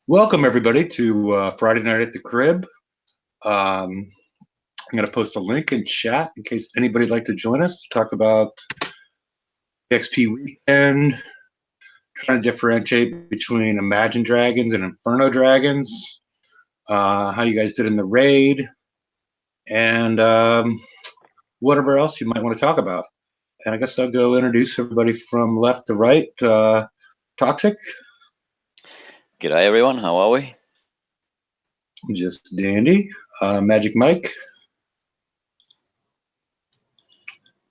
Welcome everybody to Friday Night at the Crib. I'm going to post a link in chat in case anybody'd like to join us to talk about VXP weekend, trying to differentiate between Imagine Dragons and Inferno Dragons, how you guys did in the raid, and whatever else you might want to talk about. And I guess I'll go introduce everybody from left to right. Toxic. G'day everyone, how are we? Just dandy. Magic Mike.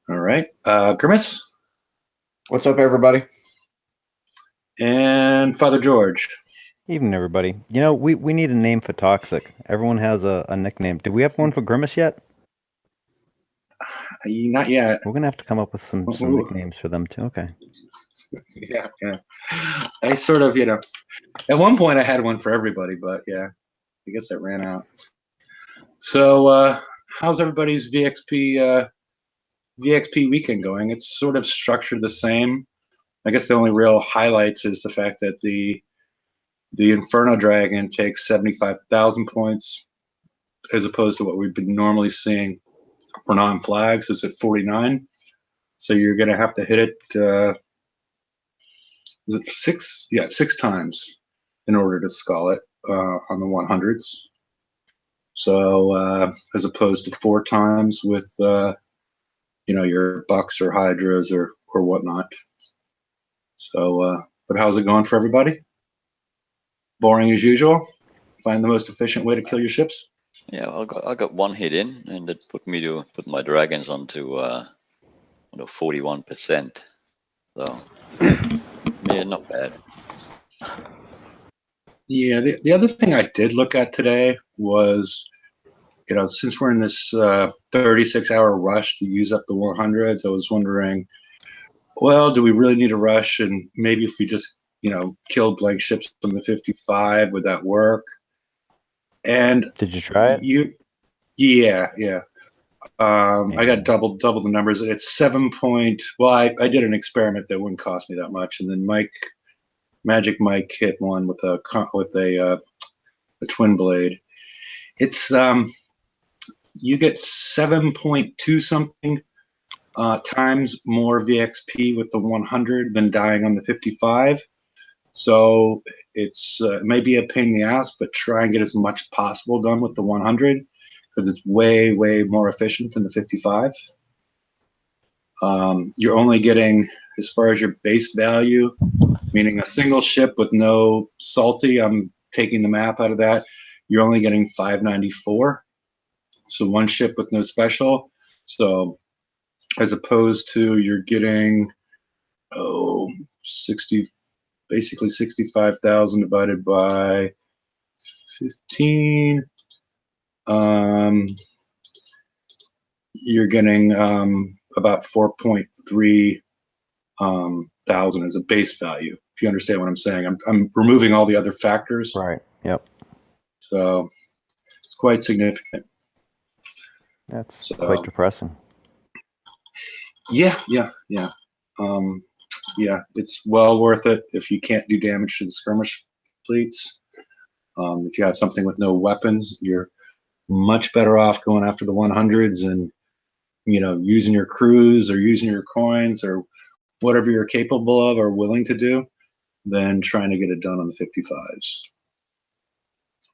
All right. Grimace. What's up, everybody? And Father George. Evening, everybody. You know, we need a name for Toxic. Everyone has a nickname. Do we have one for Grimace yet? Not yet. We're gonna have to come up with some nicknames for them too. Okay. Yeah. I sort of, at one point I had one for everybody, but yeah, I guess I ran out. So, how's everybody's VXP weekend going? It's sort of structured the same. I guess the only real highlights is the fact that the Inferno Dragon takes 75,000 points as opposed to what we've been normally seeing for non-flags is at 49. So you're going to have to hit it, is it six? Yeah, 6 times in order to skull it on the 100s. So as opposed to 4 times with, your bucks or hydras or whatnot. So, but how's it going for everybody? Boring as usual? Find the most efficient way to kill your ships? Yeah, I got one hit in, and it put me to put my dragons onto 41%. So yeah, not bad. Yeah, the other thing I did look at today was, since we're in this 36-hour rush to use up the 100s, I was wondering, well, do we really need a rush? And maybe if we just, killed blank ships from the 55, would that work? And did you try it? Yeah. I got double the numbers. It's 7 point. Well, I did an experiment that wouldn't cost me that much, and then Magic Mike hit one with a twin blade. It's you get 7.2 something times more VXP with the 100 than dying on the 55. So it's maybe a pain in the ass, but try and get as much possible done with the 100 because it's way more efficient than the 55. You're only getting, as far as your base value, meaning a single ship with no salty, I'm taking the math out of that, you're only getting 594. So one ship with no special. So as opposed to you're getting, 65,000 divided by 15. You're getting about 4.3 thousand as a base value. If you understand what I'm saying, I'm removing all the other factors. Right. Yep. So it's quite significant. That's quite depressing. Yeah. It's well worth it if you can't do damage to the skirmish fleets. If you have something with no weapons, you're much better off going after the 100s and using your crews or using your coins or whatever you're capable of or willing to do than trying to get it done on the 55s.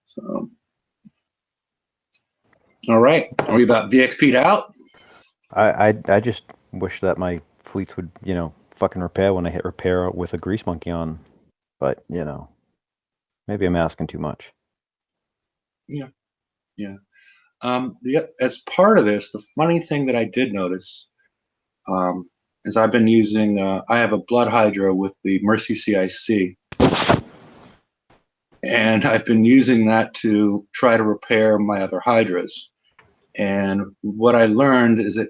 So, all right, are we about VXP'd out? I just wish that my fleets would fucking repair when I hit repair with a grease monkey on, but maybe I'm asking too much. Yeah. As part of this, the funny thing that I did notice is I've been using, I have a Blood Hydra with the Mercy CIC, and I've been using that to try to repair my other Hydras. And what I learned is it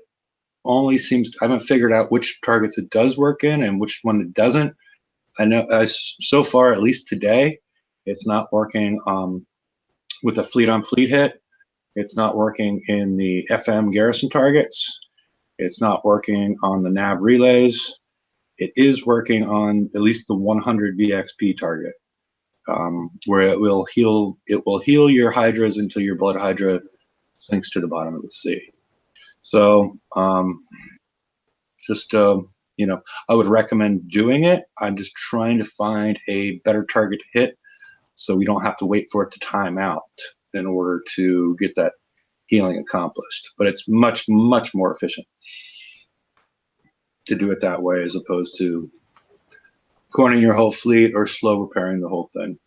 only seems, I haven't figured out which targets it does work in and which one it doesn't. I know so far, at least today, it's not working with a fleet-on-fleet hit. It's not working in the FM garrison targets. It's not working on the nav relays. It is working on at least the 100 VXP target. where it will heal your hydras until your blood hydra sinks to the bottom of the sea. So just I would recommend doing it. I'm just trying to find a better target to hit, so we don't have to wait for it to time out in order to get that healing accomplished. But it's much, much more efficient to do it that way as opposed to cornering your whole fleet or slow repairing the whole thing.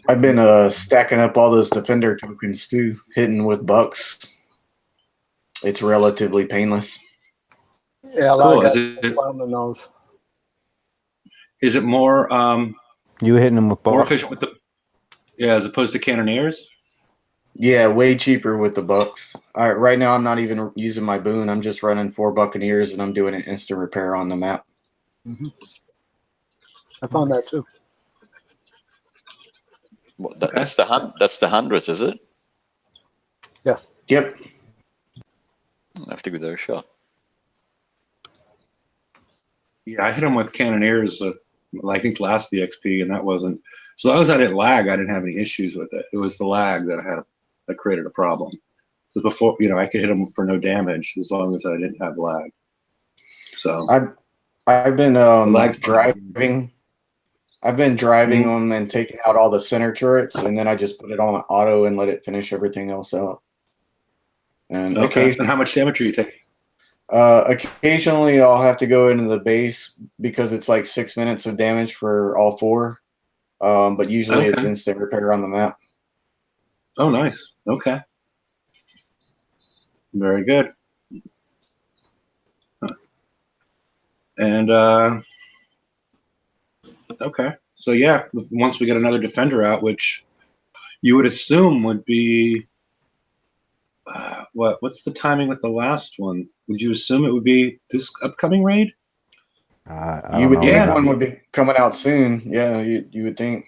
I've been stacking up all those defender tokens too, hitting with bucks. It's relatively painless. Yeah, a lot Cool. of Is guys it found those. is it more You hitting them with more bucks? efficient with the as opposed to cannoneers? Yeah, way cheaper with the bucks. All right, right now I'm not even using my boon. I'm just running 4 buccaneers and I'm doing an instant repair on the map. I found that too. What, that's the hundreds, is it? Yes. Yep. I have to give that a shot. Yeah, I hit them with cannoneers. I think last VXP, and that wasn't. So long as I didn't lag, I didn't have any issues with it. It was the lag that created a problem. Because before, I could hit them for no damage as long as I didn't have lag. So I've been lag's driving. I've been driving them and taking out all the center turrets, and then I just put it on auto and let it finish everything else out. And okay. And how much damage are you taking? occasionally I'll have to go into the base because it's like 6 minutes of damage for all 4. But usually it's Okay. instant repair on the map. Oh, nice. Okay. Very good. And okay. So yeah, once we get another defender out, which you would assume would be what's the timing with the last one? Would you assume it would be this upcoming raid? I You don't would know. think Yeah. one would be coming out soon. Yeah, you would think.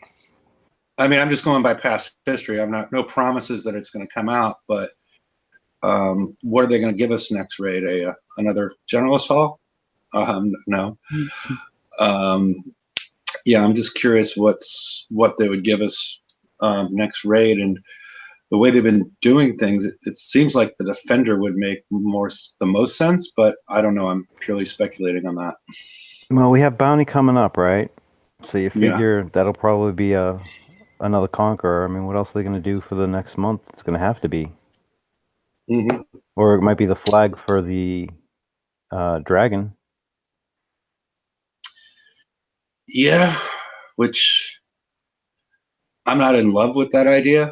I mean, I'm just going by past history. I'm not no promises that it's going to come out, but what are they going to give us next raid? Another generalist hall? No. Yeah, I'm just curious what they would give us next raid, and the way they've been doing things, it seems like the defender would make the most sense, but I don't know. I'm purely speculating on that. Well, we have bounty coming up, right? So you Yeah. figure that'll probably be another conqueror. I mean, what else are they going to do for the next month? It's going to have to be. Mm-hmm. Or it might be the flag for the dragon. Yeah, which I'm not in love with that idea,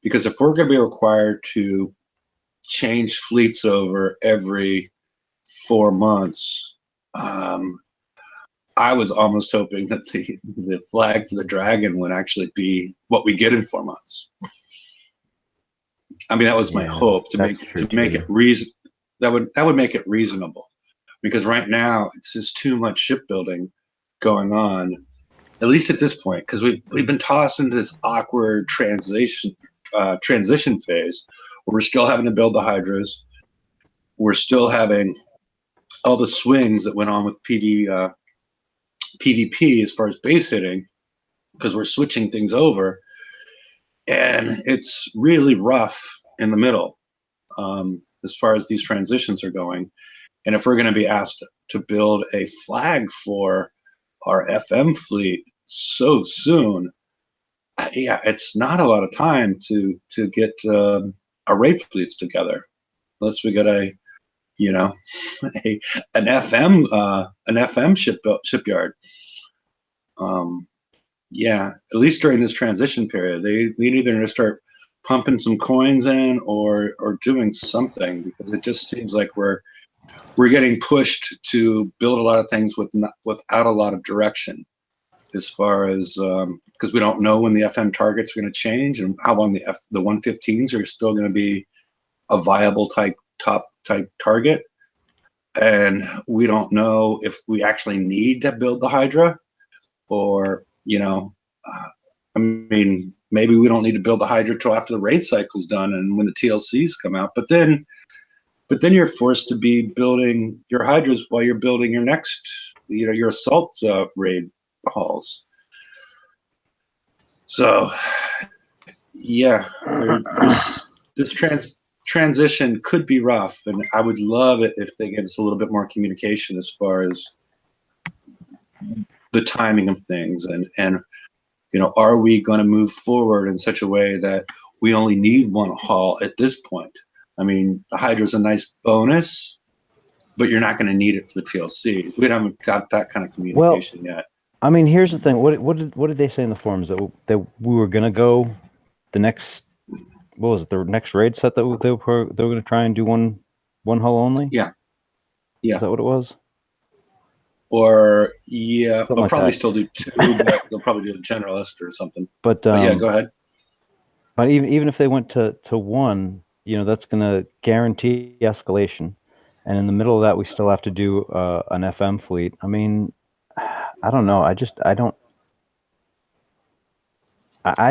because if we're going to be required to change fleets over every 4 months, I was almost hoping that the flag for the dragon would actually be what we get in 4 months. I mean, that was my hope to make it reason. That would make it reasonable, because right now it's just too much shipbuilding going on. At least at this point, because we've been tossed into this awkward transition phase where we're still having to build the hydras. We're still having all the swings that went on with PvP as far as base hitting, because we're switching things over, and it's really rough in the middle as far as these transitions are going. And if we're going to be asked to build a flag for our FM fleet so soon, yeah, it's not a lot of time to get our raid fleets together, unless we get an FM shipyard. Yeah, at least during this transition period, they need either to start pumping some coins in or doing something, because it just seems like we're getting pushed to build a lot of things without a lot of direction, as far as because we don't know when the FM targets are going to change and how long the 115s are still going to be a viable top type target, and we don't know if we actually need to build the Hydra, or I mean, maybe we don't need to build the Hydra till after the raid cycle's done and when the TLCs come out. But then you're forced to be building your Hydras while you're building your next your assault raid halls. So, yeah, this transition could be rough, and I would love it if they give us a little bit more communication as far as the timing of things, and are we going to move forward in such a way that we only need one hall at this point? I mean, the Hydra's a nice bonus, but you're not going to need it for the TLCs. We haven't got that kind of communication yet. I mean, here's the thing. What did they say in the forums that we were gonna go the next? What was it? The next raid set that they were gonna try and do one hull only. Yeah. Is that what it was? Or yeah, Something they'll like probably that. still do 2, but they'll probably do a generalist or something. But yeah, go ahead. But even if they went to 1, that's gonna guarantee escalation, and in the middle of that, we still have to do an FM fleet. I mean, I don't know. I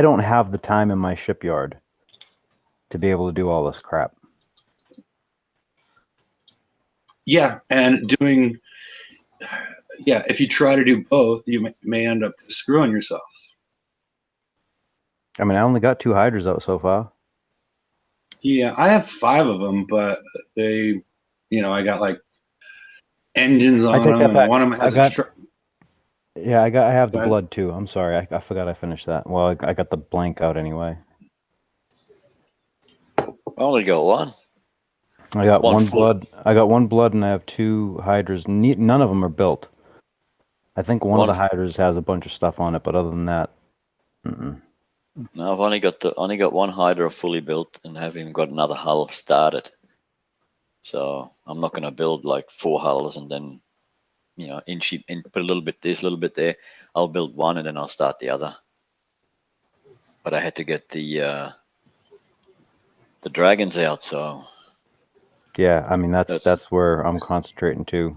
don't have the time in my shipyard to be able to do all this crap. Yeah, and if you try to do both, you may end up screwing yourself. I mean, I only got 2 Hydras out so far. Yeah, I have 5 of them, but they, I got like engines on I take them, that and back. one of them has I have the ahead. blood too. I'm sorry, I forgot I finished that. Well, I got the blank out anyway. I only got one. I got One one full. blood. I got 1 blood, and I have 2 Hydras. None of them are built. I think one of the Hydras has a bunch of stuff on it, but other than that, No, I've only got 1 Hydra fully built, and haven't even got another hull started. So I'm not gonna build like 4 hulls and then, put a little bit this, a little bit there. I'll build one and then I'll start the other. But I had to get the dragons out, so yeah. I mean, that's where I'm concentrating too.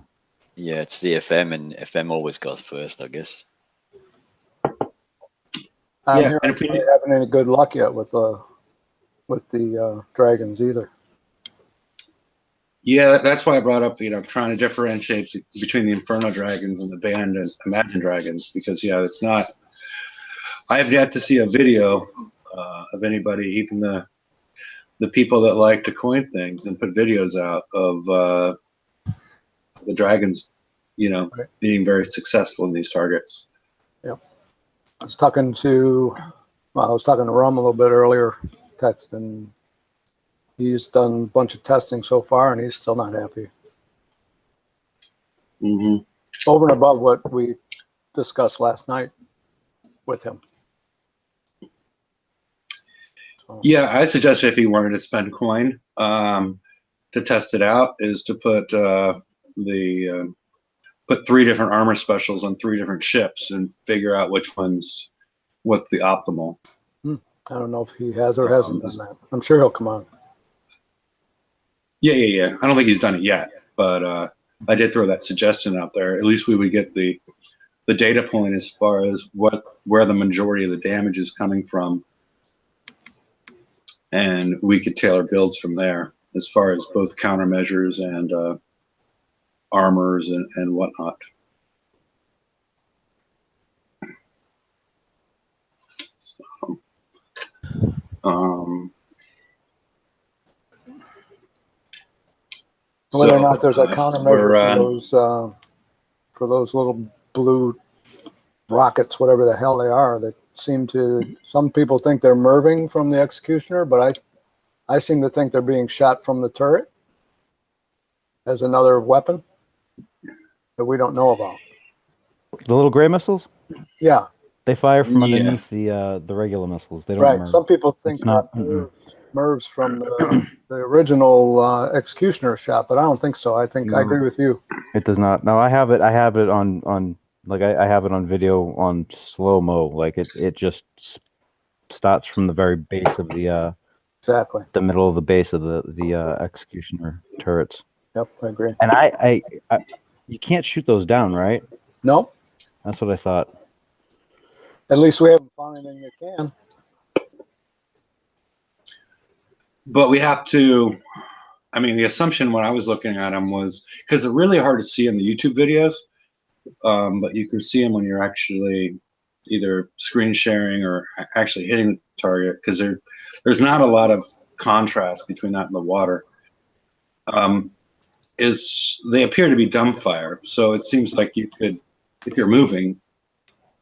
yeah, it's the FM, and FM always goes first, I guess. I'm Yeah, here. and if we- Not having any good luck yet with the dragons either. Yeah, that's why I brought up, trying to differentiate between the Inferno dragons and the banned and Imagine dragons, because it's not. I have yet to see a video of anybody, even the people that like to coin things and put videos out of the dragons, being very successful in these targets. Yep. I was talking to Rum a little bit earlier, texting. He's done a bunch of testing so far, and he's still not happy. Mm-hmm. Over and above what we discussed last night with him. So, Yeah, I suggest if he wanted to spend coin to test it out, is to put put 3 different armor specials on 3 different ships and figure out what's the optimal. I don't know if he has or hasn't done that. I'm sure he'll come on. Yeah. I don't think he's done it yet, but I did throw that suggestion out there. At least we would get the data point as far as where the majority of the damage is coming from, and we could tailor builds from there as far as both countermeasures and armors and whatnot. So, whether or not there's a countermeasure for those little blue rockets, whatever the hell they are, that seem to, some people think they're merving from the executioner, but I seem to think they're being shot from the turret as another weapon that we don't know about. The little gray missiles? Yeah. They fire from underneath the regular missiles. They don't Right. merge. Some people think It's not mervs from the original executioner shot, but I don't think so. I think I agree with you. It does not. No, I have it on like I have it on video on slow mo. Like it just starts from the very base of the Exactly. the middle of the base of the executioner turrets. Yep, I agree. And I you can't shoot those down, right? No. That's what I thought. At least we haven't found anything that can. But we have to. I mean, the assumption when I was looking at them was, because they're really hard to see in the YouTube videos, but you can see them when you're actually either screen sharing or actually hitting the target, because there's not a lot of contrast between that and the water. Is they appear to be dumbfire, so it seems like you could, if you're moving,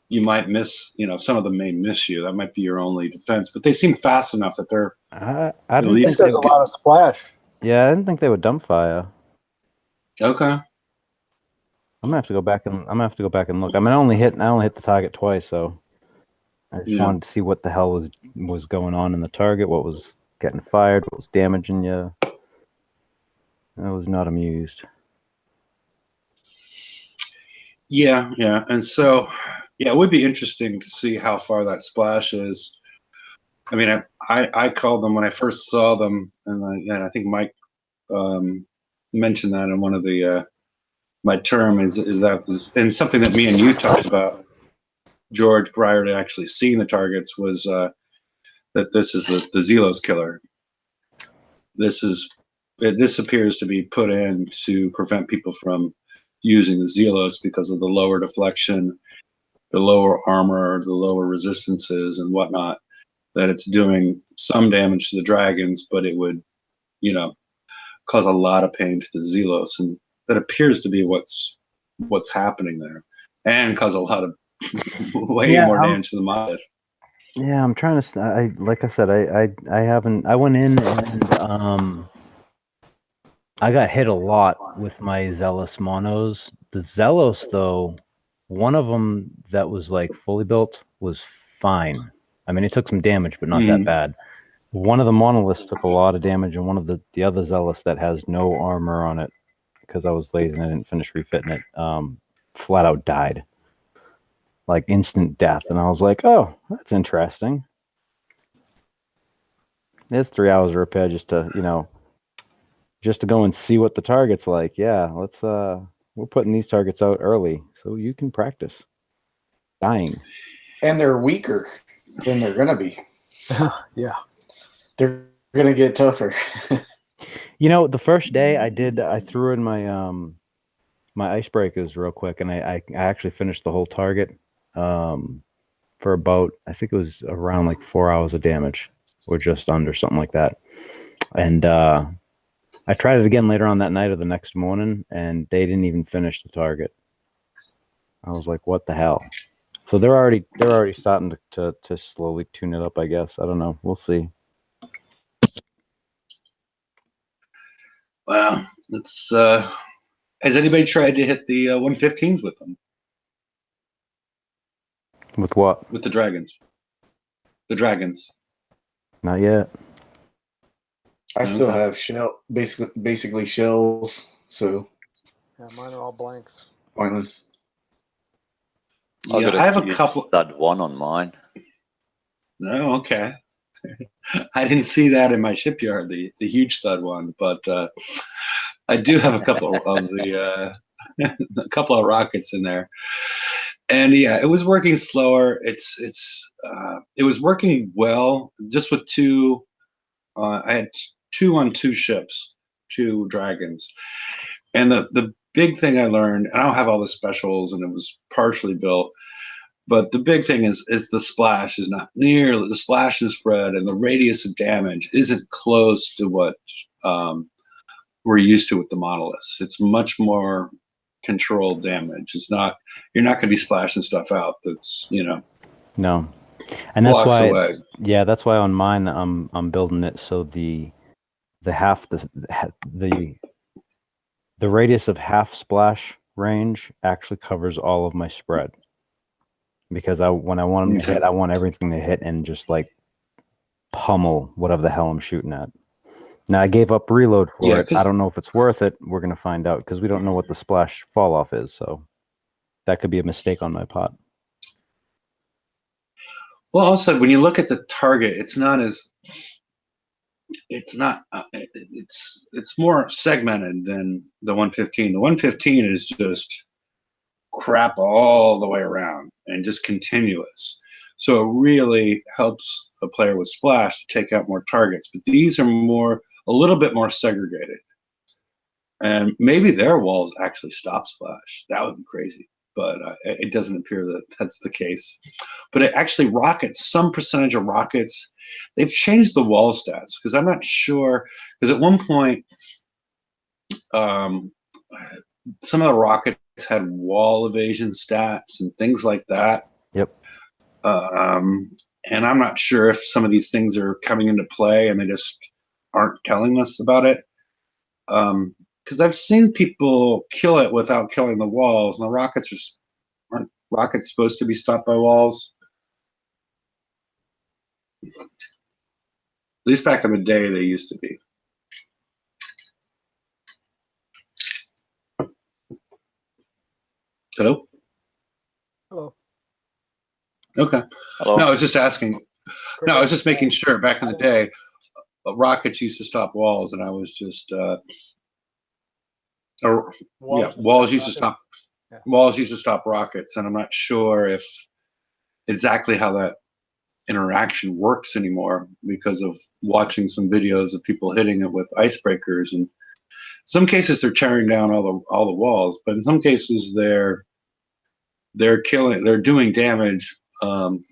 you might miss, some of them may miss you. That might be your only defense, but they seem fast enough that they're I at didn't least think There's a lot of splash. Yeah, I didn't think they would dump fire. okay. I'm gonna have to go back and look. I mean, I only hit the target twice, so I just Yeah. wanted to see what the hell was going on in the target, what was getting fired, what was damaging you. I was not amused. Yeah, and so it would be interesting to see how far that splash is. I mean, I called them when I first saw them, and I think Mike mentioned that in one of the my term is that was, and something that me and you talked about, George, prior to actually seeing the targets, was that this is the Zelos killer. This appears to be put in to prevent people from using the Zelos because of the lower deflection, the lower armor, the lower resistances and whatnot, that it's doing some damage to the dragons, but it would, cause a lot of pain to the Zelos. And that appears to be what's happening there, and cause a lot of way more damage to the mod. Yeah, I'm trying to. Like I said, I haven't. I went in and I got hit a lot with my Zealous monos. The Zealous, though, one of them that was like fully built was fine. I mean, it took some damage, but not that bad. One of the monoliths took a lot of damage, and one of the other Zealous that has no armor on it, because I was lazy and I didn't finish refitting it, flat out died. Like instant death. And I was like, oh, that's interesting. It's 3 hours of repair just to go and see what the target's like. Yeah, we're putting these targets out early so you can practice dying. And they're weaker than they're gonna be. Yeah. They're gonna get tougher. The first day I threw in my my icebreakers real quick, and I actually finished the whole target for about, I think it was around like 4 hours of damage, or just under, something like that. And I tried it again later on that night or the next morning, and they didn't even finish the target. I was like, what the hell? So they're already starting to slowly tune it up, I guess. I don't know. We'll see. Well, it's has anybody tried to hit the 115s with them? With what? With the dragons. The dragons. Not yet. I still have basically shells, so Yeah, mine are all blanks. pointless. Yeah, I have a couple. Stud one on mine. No, okay. I didn't see that in my shipyard, the huge stud one, but I do have a couple of the a couple of rockets in there. And yeah, it was working slower. It was working well just with two. I had 2 on 2 ships, 2 dragons, and the big thing I learned. I don't have all the specials, and it was partially built, but the big thing is the splash is not nearly the splash and spread, and the radius of damage isn't close to what we're used to with the monoliths. It's much more controlled damage. It's not, you're not going to be splashing stuff out that's No. And that's why away. Yeah, that's why on mine I'm building it so the radius of half splash range actually covers all of my spread, because when I want them to hit, I want everything to hit and just like pummel whatever the hell I'm shooting at. Now I gave up reload for it. I don't know if it's worth it. We're gonna find out, because we don't know what the splash fall off is, so that could be a mistake on my part. Well, also when you look at the target, it's more segmented than the 115. The 115 is just crap all the way around and just continuous. So it really helps a player with splash to take out more targets. But these are a little bit more segregated. And maybe their walls actually stop splash. That would be crazy. but it doesn't appear that that's the case. But it actually, rockets, some percentage of rockets, they've changed the wall stats, because I'm not sure, because at one point, some of the rockets had wall evasion stats and things like that. Yep. And I'm not sure if some of these things are coming into play and they just aren't telling us about it. Because I've seen people kill it without killing the walls, and the rockets aren't rockets supposed to be stopped by walls? At least back in the day, they used to be. Hello? Hello. Okay. Hello. No, I was just asking. No, I was just making sure. Back in the day, rockets used to stop walls, and I was just, walls used to stop. Yeah. Walls used to stop rockets, and I'm not sure if exactly how that interaction works anymore, because of watching some videos of people hitting it with icebreakers. And some cases they're tearing down all the walls, but in some cases they're doing damage. And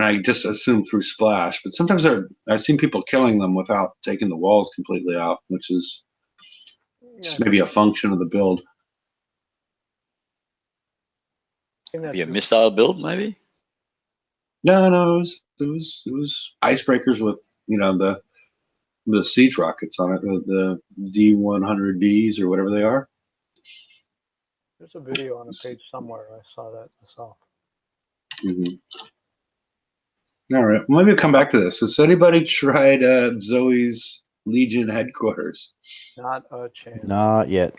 I just assume through splash, but sometimes I've seen people killing them without taking the walls completely out, which is just maybe a function of the build. Maybe a missile build, maybe. No, it was icebreakers with the siege rockets on it, the D100Vs or whatever they are. There's a video on a page somewhere. I saw that myself. Mm-hmm. All right, well, maybe we'll come back to this. Has anybody tried Zoe's Legion headquarters? Not a chance. Not yet.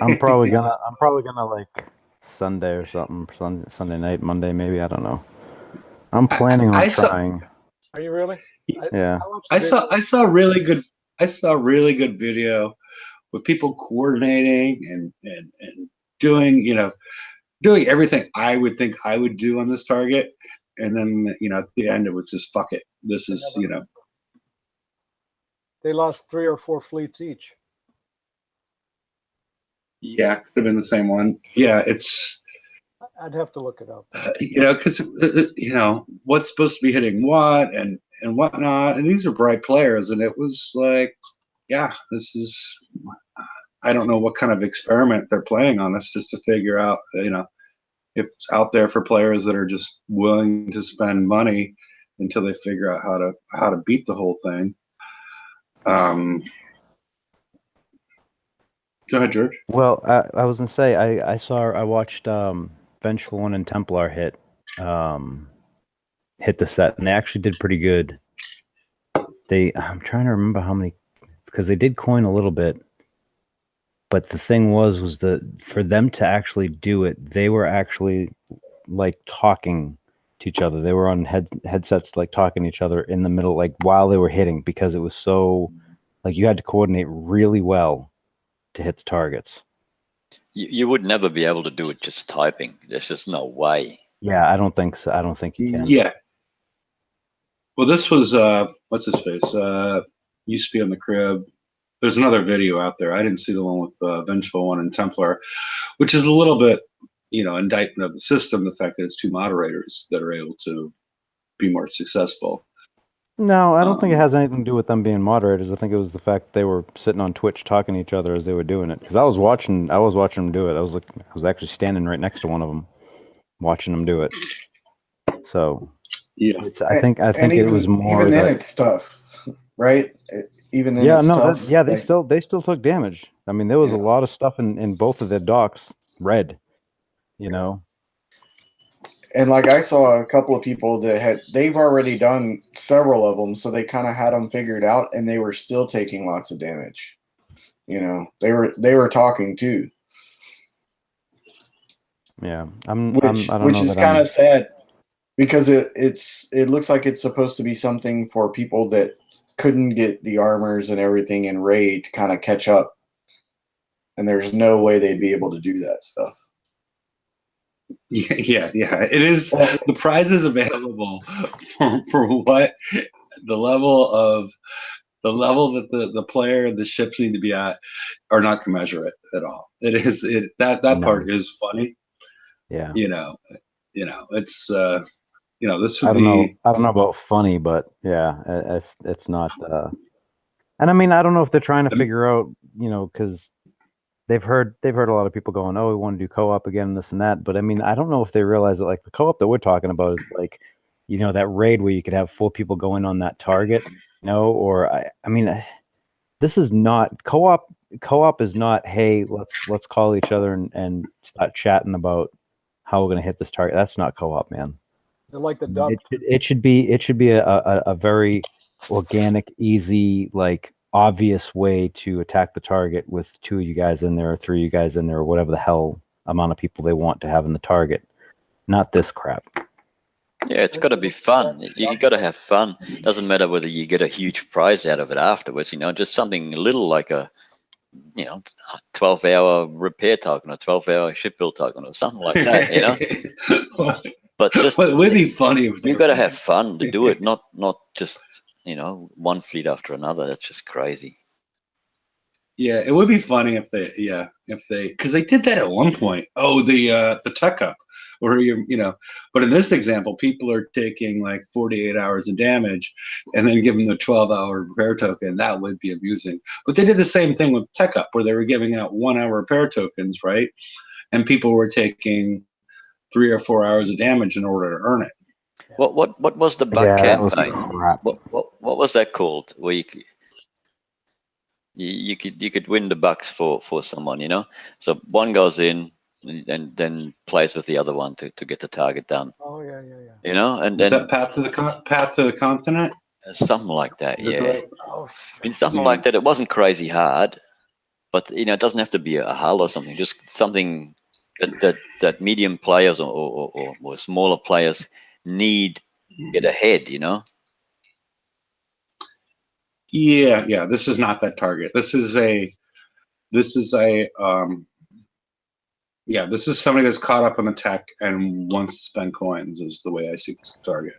I'm probably gonna like Sunday or something. Sunday night, Monday maybe. I don't know. I'm planning on trying. Are you really? Yeah. I saw a really good video with people coordinating and doing everything I would think I would do on this target, and then at the end it was just fuck it. This is They lost 3 or 4 fleets each. Yeah, could have been the same one. Yeah, it's I'd have to look it up. because what's supposed to be hitting what and whatnot, and these are bright players, and it was like, yeah, this is. I don't know what kind of experiment they're playing on us, just to figure out, if it's out there for players that are just willing to spend money until they figure out how to beat the whole thing. Go ahead, George. Well, I was gonna say I watched Vengeful One and Templar hit the set, and they actually did pretty good. I'm trying to remember how many, because they did coin a little bit, but the thing was that for them to actually do it, they were actually like talking to each other. They were on headsets like talking to each other in the middle, like while they were hitting, because it was so like you had to coordinate really well to hit the targets. You would never be able to do it just typing. There's just no way. Yeah, I don't think so. I don't think you can. Yeah. Well, this was what's his face? Used to be on the crib. There's another video out there. I didn't see the one with Vengeful One and Templar, which is a little bit, indictment of the system. The fact that it's 2 moderators that are able to be more successful. No, I don't think it has anything to do with them being moderators. I think it was the fact that they were sitting on Twitch talking to each other as they were doing it. Because I was watching them do it. I was actually standing right next to one of them, watching them do it. So yeah, I think it was more even that then it's tough, right? Even then, it's tough. They still took damage. I mean, there was a lot of stuff in both of their docks red. And like I saw a couple of people that they've already done several of them, so they kind of had them figured out, and they were still taking lots of damage. They were talking too. Yeah, which is kind of sad, because it looks like it's supposed to be something for people that couldn't get the armors and everything in raid to kind of catch up, and there's no way they'd be able to do that stuff. Yeah. It is. The prize is available for what the level of the level that the player and the ships need to be at are not commensurate at all. That part is funny. Yeah. It's this would I don't know. be. I don't know about funny, but yeah, it's not. And I mean, I don't know if they're trying to figure out, because they've heard a lot of people going, "Oh, we want to do co-op again, this and that." But I mean, I don't know if they realize that like the co-op that we're talking about is like, that raid where you could have 4 people go in on that target, or I mean, this is not co-op. Co-op is not, hey, let's call each other and start chatting about how we're gonna hit this target. That's not co-op, man. They're like the dub. It should be a very organic, easy, like obvious way to attack the target with 2 of you guys in there or 3 of you guys in there or whatever the hell amount of people they want to have in the target. Not this crap. Yeah, it's got to be fun. You got to have fun. Doesn't matter whether you get a huge prize out of it afterwards. Just something little like a 12-hour repair token or 12-hour ship build token or something like that. But just it would be funny if you got to have fun to do it, not just one fleet after another. That's just crazy. Yeah, it would be funny if they because they did that at one point. Oh, the tech up, where but in this example, people are taking like 48 hours of damage and then giving the 12-hour repair token. That would be amusing. But they did the same thing with tech up, where they were giving out 1-hour repair tokens, right? And people were taking 3 or 4 hours of damage in order to earn it. What was the bug campaign? What was that called? Where you could win the bucks for someone, So one goes in and then plays with the other one to get the target done. Oh yeah. And then that path to the continent? Something like that, yeah. Right? Oh, I mean, something like that. It wasn't crazy hard, but it doesn't have to be a hull or something. Just something that medium players or smaller players need to get ahead, Yeah. This is not that target. This is somebody that's caught up on the tech and wants to spend coins is the way I see this target.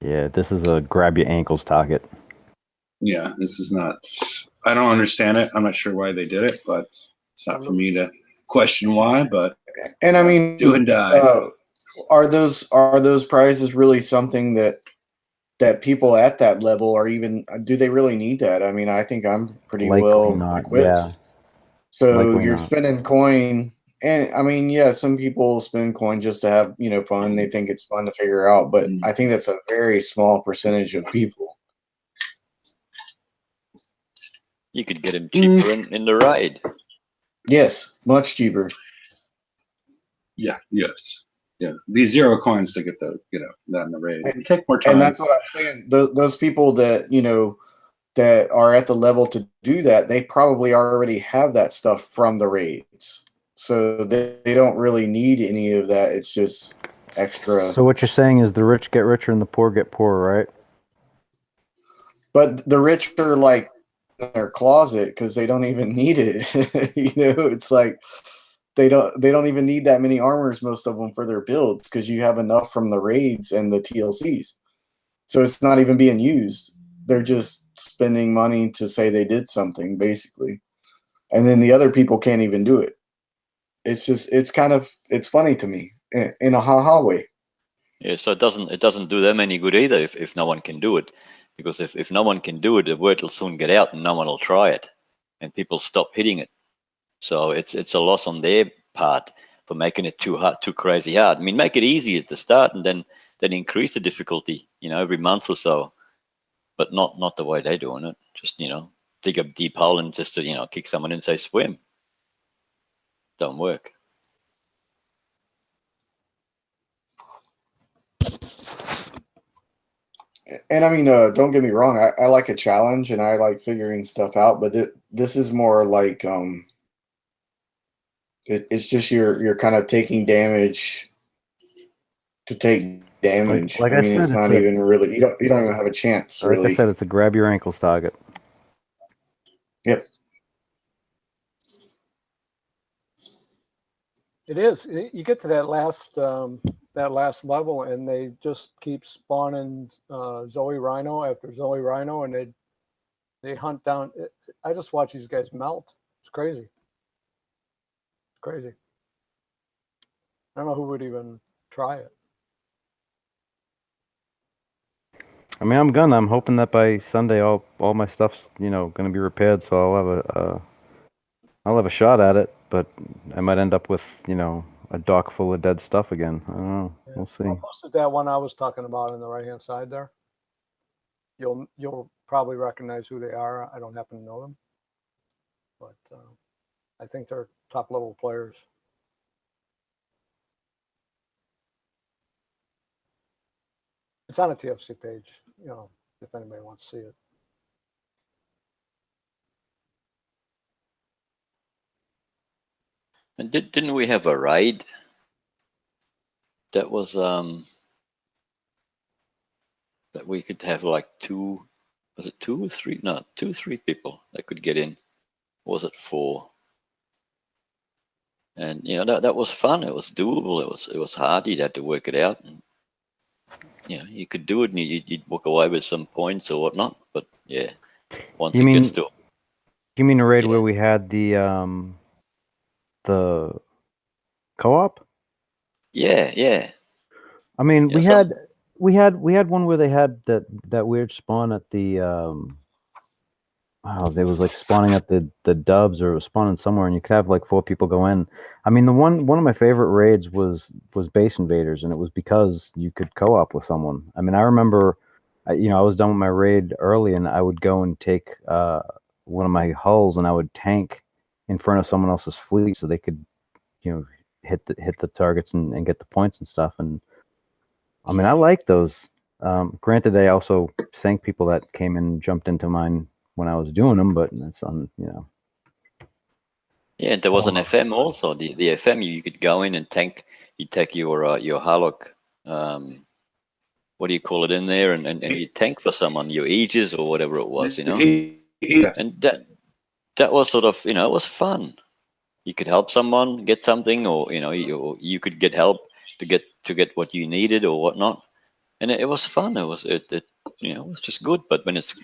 Yeah, this is a grab your ankles target. Yeah, this is not. I don't understand it. I'm not sure why they did it, but it's not for me to question why. But I mean, do and die. Are those prizes really something that people at that level are even? Do they really need that? I mean, I think I'm pretty well equipped. Yeah. So Likely you're not. spending coin, and I mean, yeah, some people spend coin just to have fun. They think it's fun to figure out, but I think that's a very small percentage of people. You could get him cheaper in the raid. Yes, much cheaper. Yeah. Yes. Yeah. These 0 coins to get the that in the raid. It take more time. And that's what I'm saying. Those people that that are at the level to do that, they probably already have that stuff from the raids. So they don't really need any of that. It's just extra. So what you're saying is the rich get richer and the poor get poorer, right? But the rich are like in their closet because they don't even need it. It's like they don't even need that many armors, most of them, for their builds because you have enough from the raids and the TLCs. So it's not even being used. They're just spending money to say they did something, basically. And then the other people can't even do it. It's funny to me in a ha-ha way. Yeah, so it doesn't do them any good either if no one can do it. Because if no one can do it, the word will soon get out and no one will try it. And people stop hitting it. So it's a loss on their part for making it too hard, too crazy hard. I mean, make it easy at the start and then increase the difficulty, every month or so. But not the way they're doing it. Just, dig a deep hole and just to, kick someone in and say swim. Don't work. And I mean, don't get me wrong. I like a challenge and I like figuring stuff out. But this is more like it's just you're kind of taking damage to take damage. Like I mean, it's not even really. You don't even have a chance. Like really. I said, it's a grab your ankles target. Yep. It is. You get to that last level, and they just keep spawning Zoe Rhino after Zoe Rhino, and They hunt down. I just watch these guys melt. It's crazy. It's crazy. I don't know who would even try it. I mean, I'm hoping that by Sunday all my stuff's going to be repaired, so I'll have a shot at it. But I might end up with a dock full of dead stuff again. I don't know. Yeah. We'll see. I posted that one I was talking about on the right hand side there. You'll probably recognize who they are. I don't happen to know them, but I think they're top level players. It's on a TFC page, if anybody wants to see it. And didn't we have a raid that was that we could have like was it 2 or 3? No, 2 or 3 people that could get in. Or was it 4? And that was fun. It was doable. It was hard. You'd have to work it out. And, you could do it, and you'd walk away with some points or whatnot. But yeah, once it gets to you mean a raid where we had the co-op? Yeah. I mean, we had one where they had that weird spawn at the wow, they was like spawning at the dubs, or it was spawning somewhere, and you could have like 4 people go in. I mean, the one of my favorite raids was Base Invaders, and it was because you could co-op with someone. I mean, I remember, I was done with my raid early, and I would go and take one of my hulls, and I would tank in front of someone else's fleet so they could, hit the targets and get the points and stuff. And I mean, I like those. Granted, they also sank people that came and jumped into mine when I was doing them, but it's on, Yeah, there was an FM also. The FM, you could go in and tank. You take your Harlock, what do you call it, in there, and you tank for someone, your Aegis or whatever it was, And that was sort of, it was fun. You could help someone get something, or you could get help to get what you needed or whatnot, and it was fun. It was it was just good. But when it's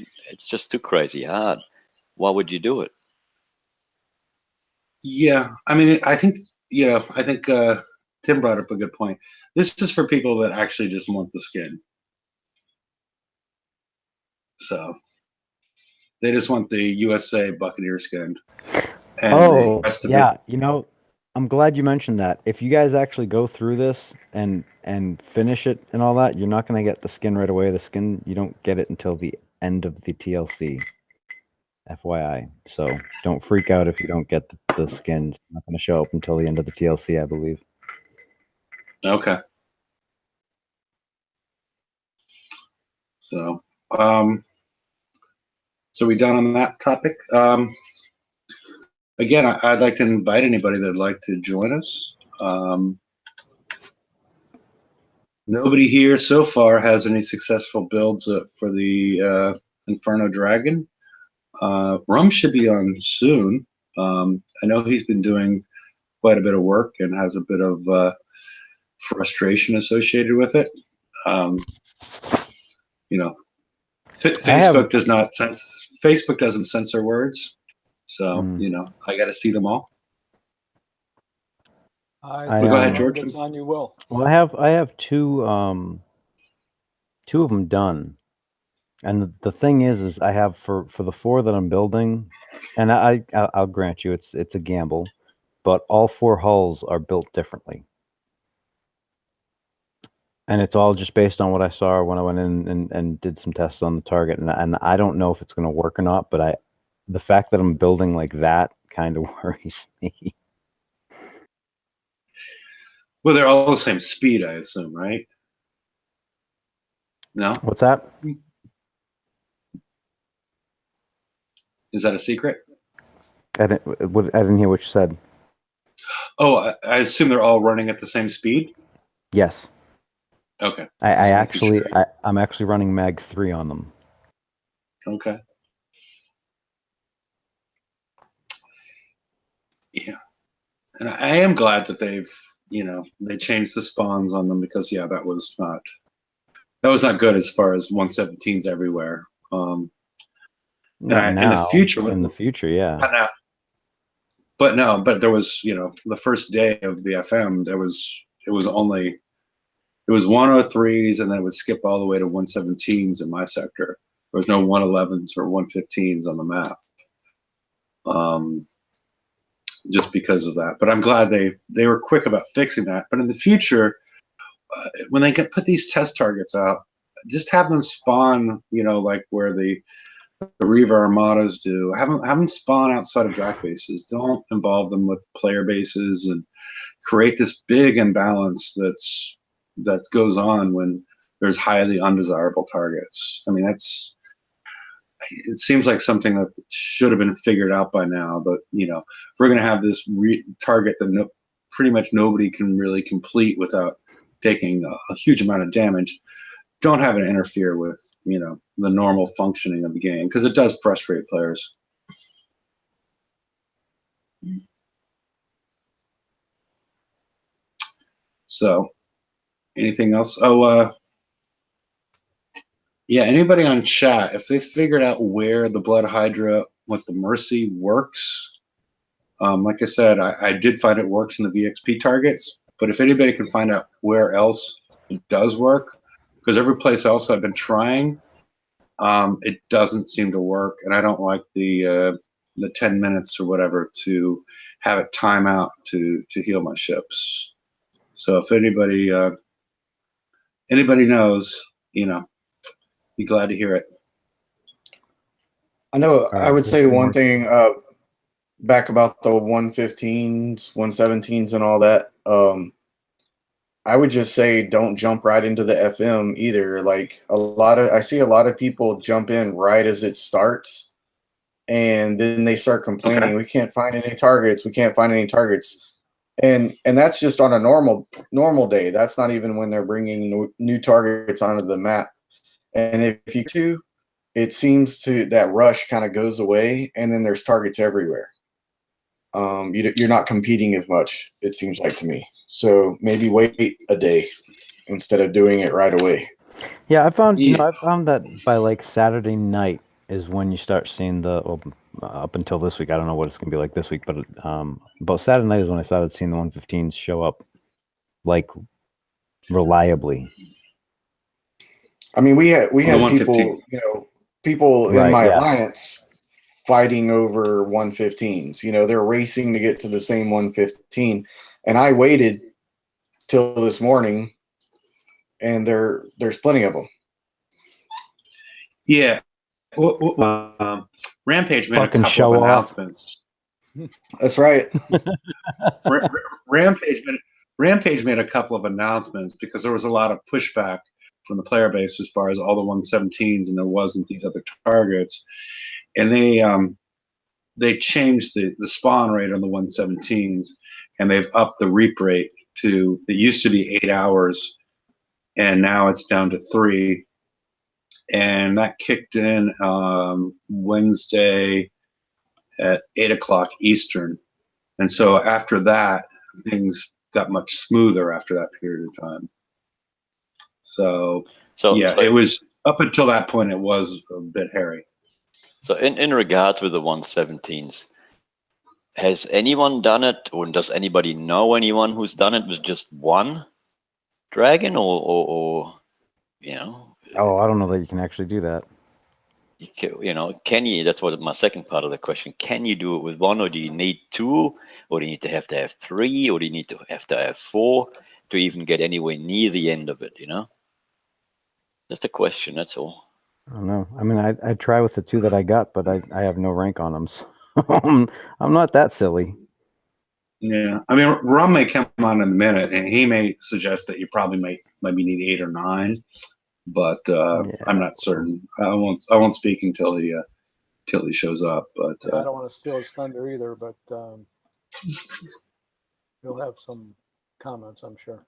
just too crazy hard, why would you do it? Yeah, I mean, I think Tim brought up a good point. This is for people that actually just want the skin. So they just want the USA Buccaneer skin. And yeah, I'm glad you mentioned that. If you guys actually go through this and finish it and all that, you're not going to get the skin right away. The skin, you don't get it until the end of the TLC. FYI. So don't freak out if you don't get the skins. It's not going to show up until the end of the TLC, I believe. Okay. So, so we done on that topic? Again, I'd like to invite anybody that'd like to join us. Nobody here so far has any successful builds for the Inferno Dragon. Rum should be on soon. I know he's been doing quite a bit of work and has a bit of frustration associated with it. Facebook doesn't censor words, so I got to see them all. I think go ahead, George. It's on you, Will. Well, I have two of them done, and the thing is I have for the 4 that I'm building, and I'll grant you it's a gamble, but all 4 hulls are built differently. And it's all just based on what I saw when I went in and did some tests on the target. And I don't know if it's going to work or not, but the fact that I'm building like that kind of worries me. Well, they're all the same speed, I assume, right? No? What's that? Is that a secret? I didn't hear what you said. Oh, I assume they're all running at the same speed? Yes. Okay. I'm actually running Mag 3 on them. Okay. Yeah. And I am glad that they changed the spawns on them, because that was not good as far as 117s everywhere. Not now. In the future, in the future, yeah. Not now. But no, but there was, the first day of the FM, it was 103s, and then it would skip all the way to 117s in my sector. There was no 111s or 115s on the map. Just because of that. But I'm glad they were quick about fixing that. But in the future, when they put these test targets out, just have them spawn, like where the Riva Armadas do. Have them spawn outside of drac bases. Don't involve them with player bases, and create this big imbalance that goes on when there's highly undesirable targets. I mean, it seems like something that should have been figured out by now. But if we're going to have this target that pretty much nobody can really complete without taking a huge amount of damage, don't have it interfere with the normal functioning of the game, because it does frustrate players. So, anything else? Yeah, anybody on chat, if they figured out where the Blood Hydra with the Mercy works, like I said, I did find it works in the VXP targets, but if anybody can find out where else it does work, because every place else I've been trying, it doesn't seem to work, and I don't like the 10 minutes or whatever to have it time out to heal my ships. So if anybody knows, be glad to hear it. I know. Right, I would say one thing back about the 115s, 117s, and all that. I would just say don't jump right into the FM either. Like I see a lot of people jump in right as it starts, and then they start complaining, Okay. We can't find any targets. We can't find any targets. And that's just on a normal day. That's not even when they're bringing new targets onto the map. And if you do, it seems that rush kind of goes away, and then there's targets everywhere. You're not competing as much, it seems like to me. So maybe wait a day instead of doing it right away. Yeah, I found that by like Saturday night is when you start seeing up until this week. I don't know what it's gonna be like this week, but about Saturday night is when I started seeing the 115s show up like reliably. I mean, we had people in my alliance fighting over 115s. They're racing to get to the same 115, and I waited till this morning, and there's plenty of them. Yeah. Rampage made a couple of announcements. That's right. Rampage made a couple of announcements because there was a lot of pushback from the player base as far as all the 117s, and there wasn't these other targets. And they changed the spawn rate on the 117s, and they've upped the reap rate to, it used to be 8 hours, and now it's down to 3. And that kicked in Wednesday at 8 o'clock Eastern. And so after that, things got much smoother after that period of time. So it was, up until that point, it was a bit hairy. So in regards with the 117s, has anyone done it, or does anybody know anyone who's done it with just one dragon, or Oh, I don't know that you can actually do that. Can you? That's what my second part of the question. Can you do it with one, or do you need 2, or do you need to have 3, or do you need to have 4 to even get anywhere near the end of it? That's the question. That's all. I don't know. I mean, I try with the 2 that I got, but I have no rank on them, so I'm not that silly. Yeah, I mean, Rum may come on in a minute, and he may suggest that you probably maybe need 8 or 9, but I'm not certain. I won't speak until he shows up. But I don't want to steal his thunder either, but he'll have some comments, I'm sure.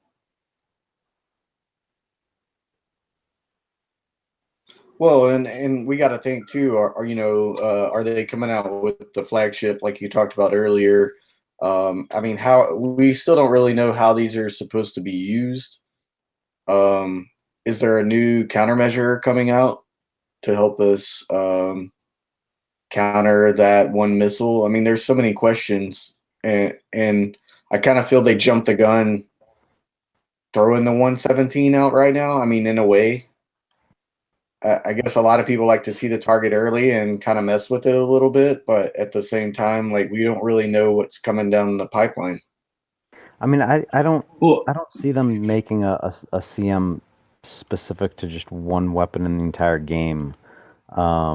Well, and we got to think too. Are they coming out with the flagship like you talked about earlier? I mean, how we still don't really know how these are supposed to be used. Is there a new countermeasure coming out to help us counter that one missile? I mean, there's so many questions, and I kind of feel they jumped the gun throwing the 117 out right now. I mean, in a way, I guess a lot of people like to see the target early and kind of mess with it a little bit, but at the same time, like, we don't really know what's coming down the pipeline. I mean, I don't see them making a CM specific to just one weapon in the entire game. I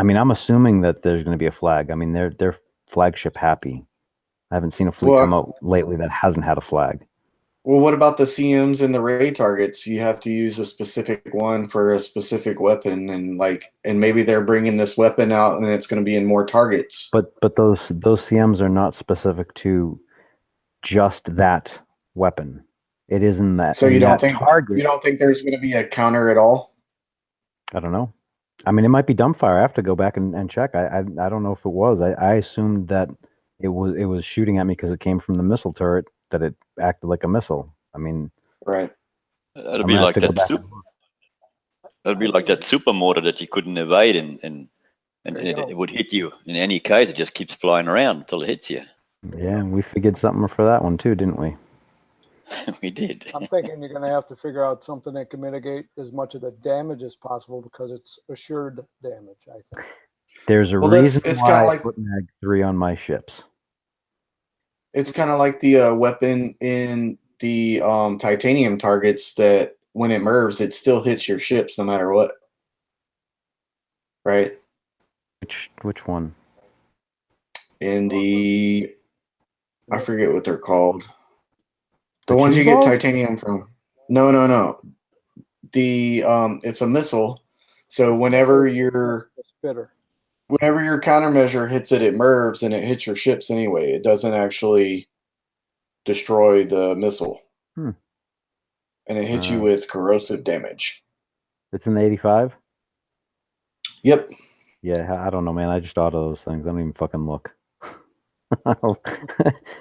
mean, I'm assuming that there's going to be a flag. I mean, they're flagship happy. I haven't seen a fleet come out lately that hasn't had a flag. Well, what about the CMs and the ray targets? You have to use a specific one for a specific weapon, and maybe they're bringing this weapon out, and it's going to be in more targets. But those CMs are not specific to just that weapon. It is in that. So you don't think target? You don't think there's going to be a counter at all? I don't know. I mean, it might be dumbfire. I have to go back and check. I don't know if it was. I assumed that it was shooting at me because it came from the missile turret, that it acted like a missile. I mean, right. That'd be like that. That'd be like that super mortar that you couldn't evade, and it would hit you in any case. It just keeps flying around until it hits you. Yeah, we figured something for that one too, didn't we? We did. I'm thinking you're going to have to figure out something that can mitigate as much of the damage as possible, because it's assured damage, I think. There's a reason why I put Mag 3 on my ships. It's kind of like the weapon in the titanium targets, that when it MIRVs, it still hits your ships no matter what. Right? Which one? In the... I forget what they're called. The ones you get titanium from. No. The it's a missile. So whenever your countermeasure hits it, it MIRVs, and it hits your ships anyway. It doesn't actually destroy the missile. And it hits you with corrosive damage. It's in the 85? Yep. Yeah, I don't know, man. I just auto those things. I don't even fucking look.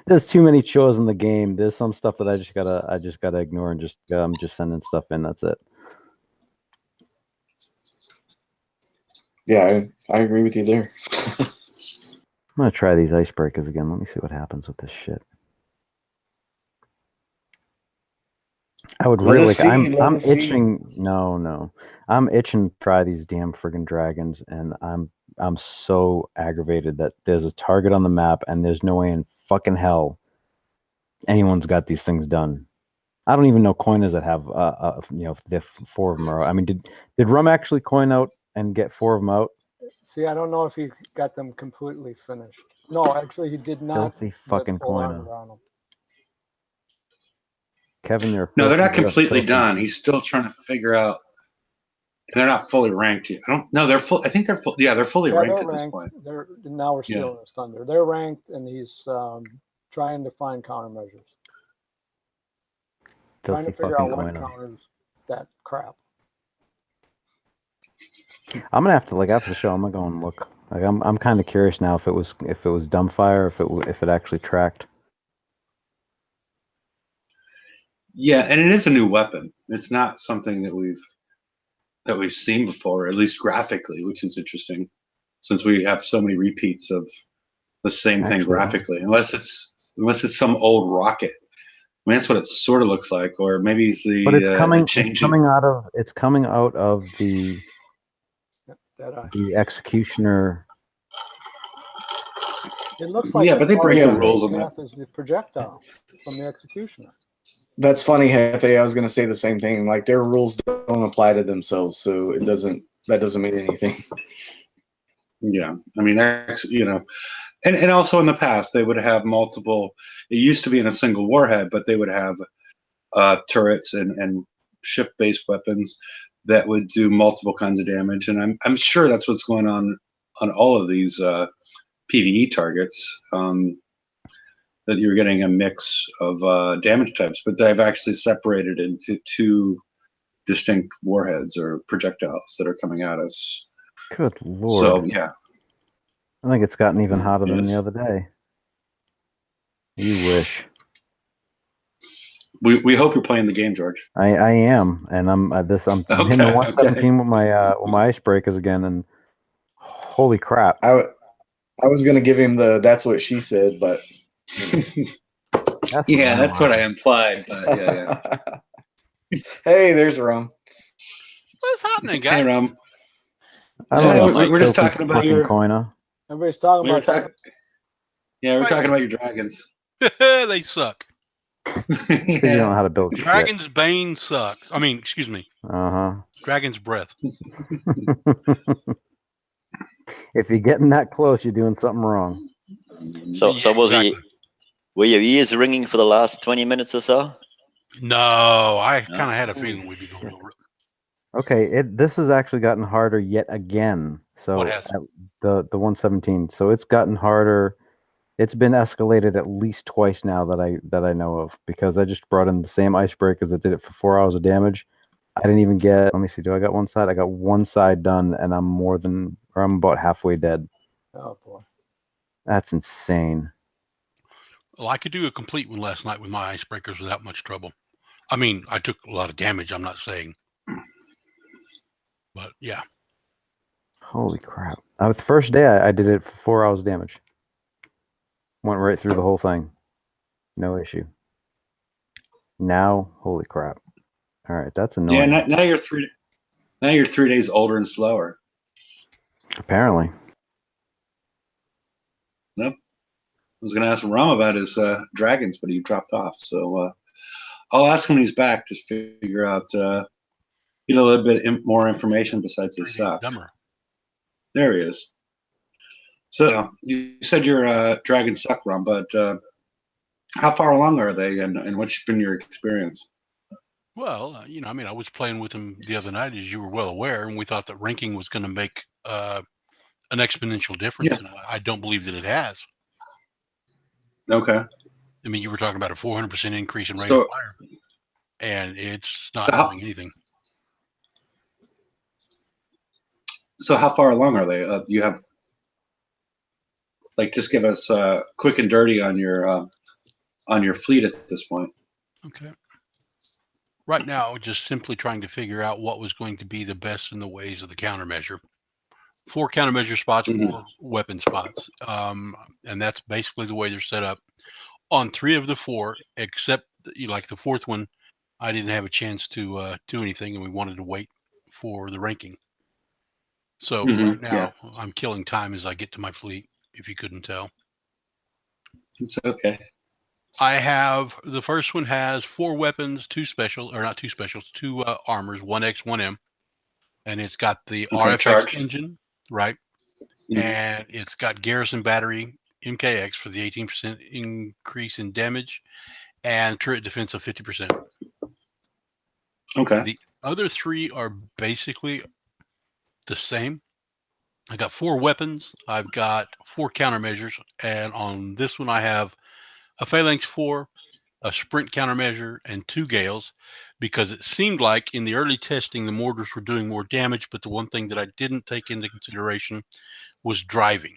There's too many chores in the game. There's some stuff that I just gotta ignore, and I'm just sending stuff in. That's it. Yeah, I agree with you there. I'm gonna try these icebreakers again. Let me see what happens with this shit. I would really. I'm itching. No. I'm itching to try these damn friggin' dragons, and I'm so aggravated that there's a target on the map, and there's no way in fucking hell anyone's got these things done. I don't even know coiners that have the 4 of them are. I mean, did Rum actually coin out and get 4 of them out? See, I don't know if he got them completely finished. No, actually, he did not. Filthy fucking coiner. Kevin, you're no, they're not completely done. He's still trying to figure out. They're not fully ranked yet. I don't know. They're full. I think they're full. Yeah, they're fully ranked at this point. Now we're still in his thunder. They're ranked, and he's trying to find countermeasures. Trying to figure out what counters that crap. I'm gonna have to after the show. I'm gonna go and look. I'm kind of curious now if it was dumbfire, if it actually tracked. Yeah, and it is a new weapon. It's not something that we've seen before, at least graphically, which is interesting, since we have so many repeats of the same thing graphically. Unless it's some old rocket. I mean, that's what it sort of looks like, or maybe it's the. But it's coming out of the executioner. It looks like but they break the rules on that. Is the projectile from the executioner. That's funny, Hefe. I was going to say the same thing. Like, their rules don't apply to themselves, so that doesn't mean anything. Yeah, I mean, and also in the past they would have multiple. It used to be in a single warhead, but they would have turrets and ship-based weapons that would do multiple kinds of damage. And I'm sure that's what's going on all of these PvE targets. That you're getting a mix of damage types, but they've actually separated into 2 distinct warheads or projectiles that are coming at us. Good Lord. So, yeah. I think it's gotten even hotter than the other day. You wish. We hope you're playing the game, George. I am, and I'm hitting the 117 with my icebreakers again, and Holy crap! I was gonna give him the "that's what she said," but That's that's what I implied. But yeah. Hey, there's Rum. What's happening, Hey, guys? Rum. I don't know. Mike. We're just Filthy talking about fucking your. Koina. Everybody's talking We were about talking. Yeah, we're talking about your dragons. They suck. Because you don't know how to build shit. Dragon's Bane sucks. I mean, excuse me. Uh Dragon's Breath. huh. If you're getting that close, you're doing something wrong. So Yeah, was exactly. were your ears ringing for the last 20 minutes or so? No, I No? kind of had a Holy feeling we'd be going shit. over it. Okay, this has actually gotten harder yet again. So What has? the 117. So it's gotten harder. It's been escalated at least twice now that I know of, because I just brought in the same icebreakers that did it for 4 hours of damage. I didn't even get. Let me see. Do I got one side? I got one side done, and I'm about halfway dead. Oh boy. That's insane. Well, I could do a complete one last night with my icebreakers without much trouble. I mean, I took a lot of damage. I'm not saying, but yeah. Holy crap! The first day I did it for 4 hours damage. Went right through the whole thing. No issue. Now, holy crap! All right, that's annoying. Yeah, now you're 3. Now you're 3 days older and slower. Apparently. Nope. I was going to ask Ram about his dragons, but he dropped off. So I'll ask him when he's back. Just figure out, get a little bit more information besides his suck. Dumber. There he is. So you said your dragons suck, Ram, but how far along are they, and what's been your experience? Well, I mean, I was playing with him the other night, as you were well aware, and we thought that ranking was going to make an exponential difference, Yeah. and I don't believe that it has. Okay. I mean, you were talking about a 400% increase in rate So- of fire, and it's not So how- doing anything. So how far along are they? You have, just give us quick and dirty on your fleet at this point. Okay. Right now, just simply trying to figure out what was going to be the best in the ways of the countermeasure. 4 countermeasure spots, Mhm. 4 weapon spots, and that's basically the way they're set up. On 3 of the 4, except like the 4th one, I didn't have a chance to do anything, and we wanted to wait for the ranking. So right now, I'm killing time as I get to my fleet, if you couldn't tell. It's okay. I have, the first one has 4 weapons, 2 special, or not 2 specials, 2 armors, 1X, 1M. And it's got the RFX charged. engine, right? And it's got garrison battery MKX for the 18% increase in damage and turret defense of 50%. Okay. The other 3 are basically the same. I got 4 weapons. I've got 4 countermeasures. And on this one, I have a Phalanx 4, a sprint countermeasure, and 2 gales, because it seemed like in the early testing, the mortars were doing more damage. But the one thing that I didn't take into consideration was driving.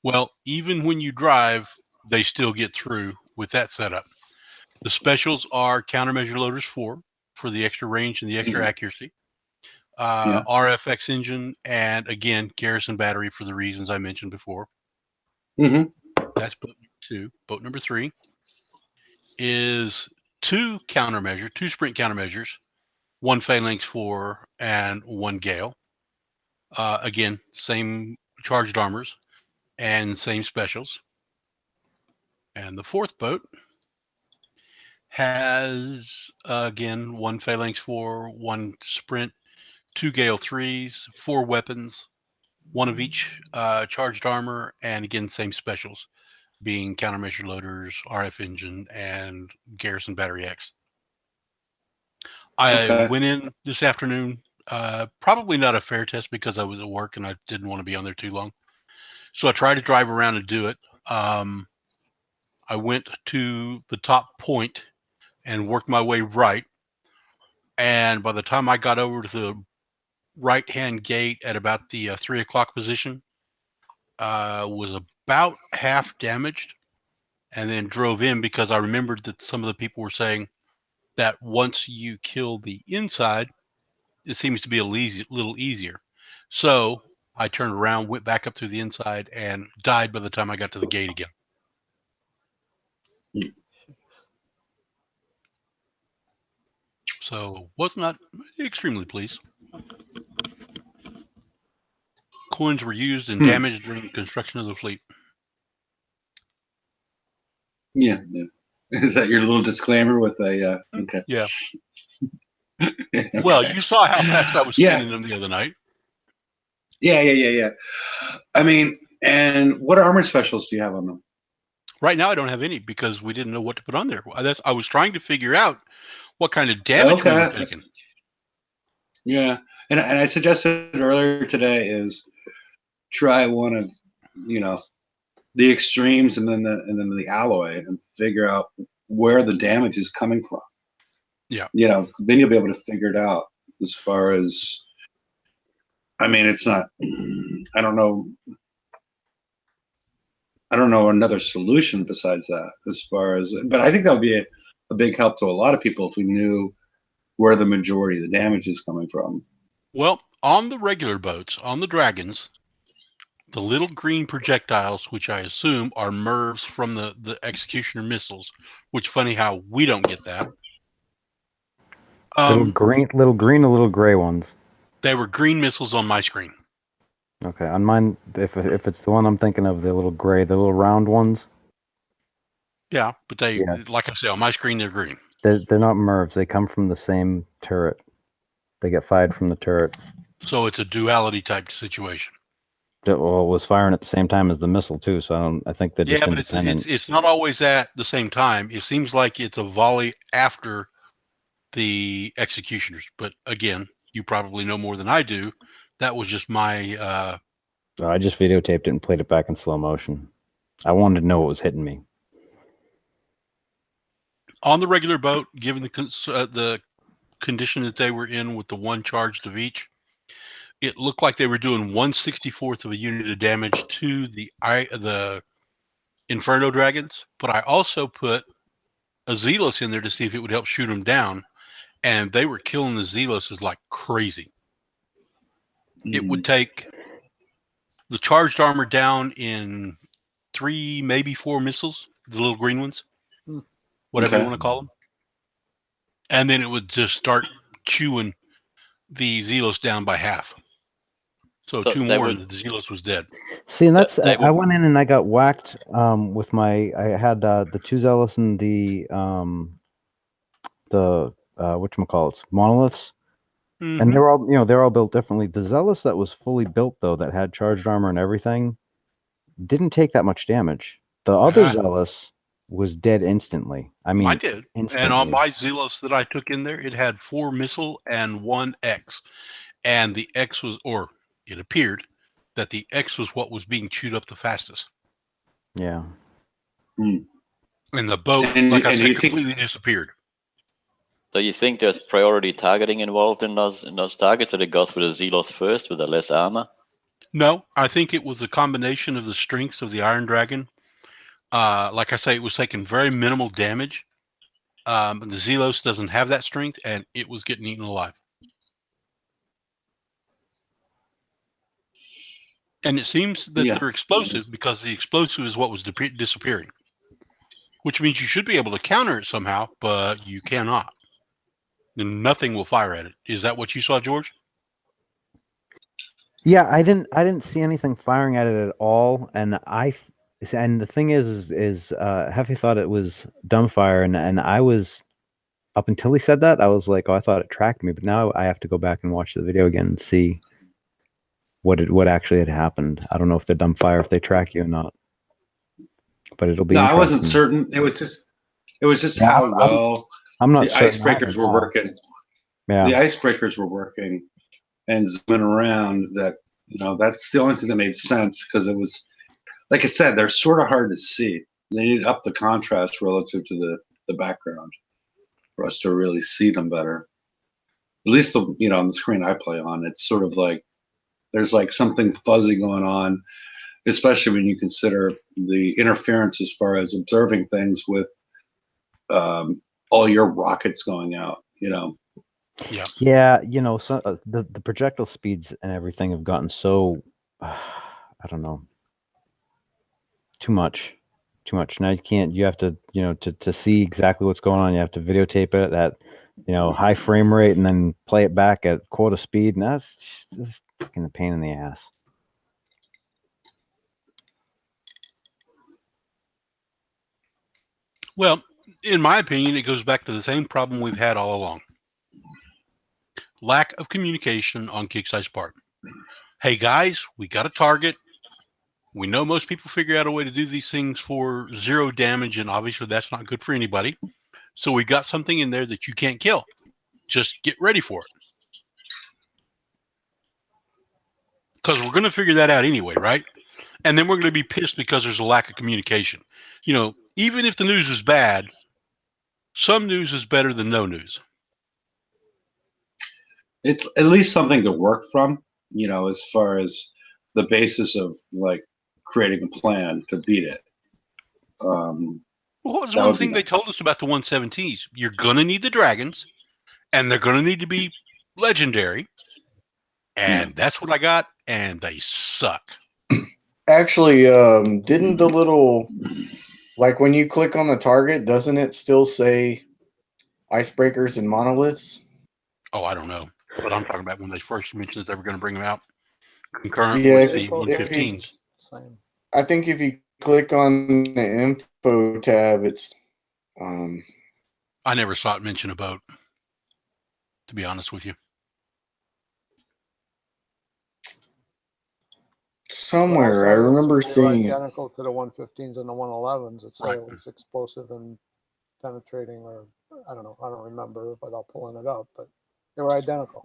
Well, even when you drive, they still get through with that setup. The specials are countermeasure loaders 4 for the extra range and the extra accuracy. RFX engine, and again, garrison battery for the reasons I mentioned before. That's boat number 2. Boat number 3 is 2 sprint countermeasures, 1 phalanx 4 and 1 gale. Again, same charged armors and same specials. And the 4th boat has, again, 1 phalanx 4, 1 sprint, 2 gale 3s, 4 weapons, 1 of each charged armor, and again, same specials, being countermeasure loaders, RF engine, and garrison battery X. I went in this afternoon, probably not a fair test because I was at work and I didn't want to be on there too long. So I tried to drive around and do it. I went to the top point and worked my way right. And by the time I got over to the right-hand gate at about the 3 o'clock position, was about half damaged, and then drove in because I remembered that some of the people were saying that once you kill the inside, it seems to be a little easier. So I turned around, went back up through the inside, and died by the time I got to the gate again. So was not extremely pleased. Coins were used and damaged during the construction of the fleet. Yeah. Is that your little disclaimer with a okay? Yeah. Well, you saw how fast I was spinning them the other night. Yeah. I mean, and what armor specials do you have on them? Right now, I don't have any because we didn't know what to put on there. I was trying to figure out what kind of damage we were taking. Yeah, and I suggested earlier today is try one of the extremes and then the alloy and figure out where the damage is coming from. Yeah, then you'll be able to figure it out. As far as, I mean, it's not. I don't know another solution besides that. As far as, but I think that would be a big help to a lot of people if we knew where the majority of the damage is coming from. Well, on the regular boats, on the Dragons, the little green projectiles, which I assume are MIRVs from the Executioner missiles, which funny how we don't get that. Little green, or little gray ones. They were green missiles on my screen. Okay, on mine, if it's the one I'm thinking of, the little gray, the little round ones. Yeah, but like I say, on my screen, they're green. They're not MIRVs. They come from the same turret. They get fired from the turret. So it's a duality type situation. Well, it was firing at the same time as the missile too. So I think they're just independent. But it's not always at the same time. It seems like it's a volley after the executioners. But again, you probably know more than I do. That was just my. I just videotaped it and played it back in slow motion. I wanted to know what was hitting me. On the regular boat, given the condition that they were in with the one charged of each, it looked like they were doing 1/64th of a unit of damage to the Inferno Dragons. But I also put a Zealous in there to see if it would help shoot them down, and they were killing the Zealous like crazy. It would take the charged armor down in 3, maybe 4 missiles, the little green ones, whatever you want to call them. And then it would just start chewing the Zealous down by half. So 2 more and the Zealous was dead. See, and that's, I went in and I got whacked with I had the 2 Zealous and the whatchamacallits, monoliths. And they're all, they're all built differently. The Zealous that was fully built, though, that had charged armor and everything, didn't take that much damage. The other Zealous was dead instantly. I mean, I did. Instantly. And on my Zealous that I took in there, it had 4 missile and 1 X. And the X was, or it appeared that the X was what was being chewed up the fastest. Yeah. And the boat, like I said, completely disappeared. So you think there's priority targeting involved in those targets, that it goes for the Zealous first with the less armor? No, I think it was a combination of the strengths of the Iron Dragon. Like I say, it was taking very minimal damage. The Zealous doesn't have that strength, and it was getting eaten alive. And it seems that they're explosive because the explosive is what was disappearing. Which means you should be able to counter it somehow, but you cannot. And nothing will fire at it. Is that what you saw, George? Yeah, I didn't see anything firing at it at all, and the thing is Heffy thought it was dumbfire, and I was, up until he said that, I was like, oh, I thought it tracked me, but now I have to go back and watch the video again and see what actually had happened. I don't know if they're dumbfire, if they track you or not, but it'll be. No, I wasn't certain. It was just how well I'm not the icebreakers were working. Yeah, the icebreakers were working and zooming around. That's the only thing that made sense, because it was, like I said, they're sort of hard to see. They need to up the contrast relative to the background for us to really see them better. At least on the screen I play on, it's sort of like there's like something fuzzy going on, especially when you consider the interference as far as observing things with all your rockets going out. Yeah, so the projectile speeds and everything have gotten so I don't know. Too much. Now you can't. You have to, to see exactly what's going on. You have to videotape it at, high frame rate, and then play it back at quarter speed. And that's fucking a pain in the ass. Well, in my opinion, it goes back to the same problem we've had all along. Lack of communication on Kixeye's part. Hey guys, we got a target. We know most people figure out a way to do these things for 0 damage, and obviously that's not good for anybody. So we got something in there that you can't kill. Just get ready for it. Because we're going to figure that out anyway, right? And then we're going to be pissed because there's a lack of communication. Even if the news is bad, some news is better than no news. It's at least something to work from, as far as the basis of like creating a plan to beat it. What was one thing they told us about the 117s? You're going to need the dragons, and they're going to need to be legendary. And that's what I got, and they suck. Actually, didn't the little, like when you click on the target, doesn't it still say icebreakers and monoliths? Oh, I don't know. But I'm talking about when they first mentioned that they were going to bring them out concurrent with the 115s. I think if you click on the info tab, it's... I never saw it mention a boat, to be honest with you. Somewhere, I remember seeing it. Identical to the 115s and the 111s. It said it was explosive and penetrating, or I don't know. I don't remember without pulling it up, but they were identical.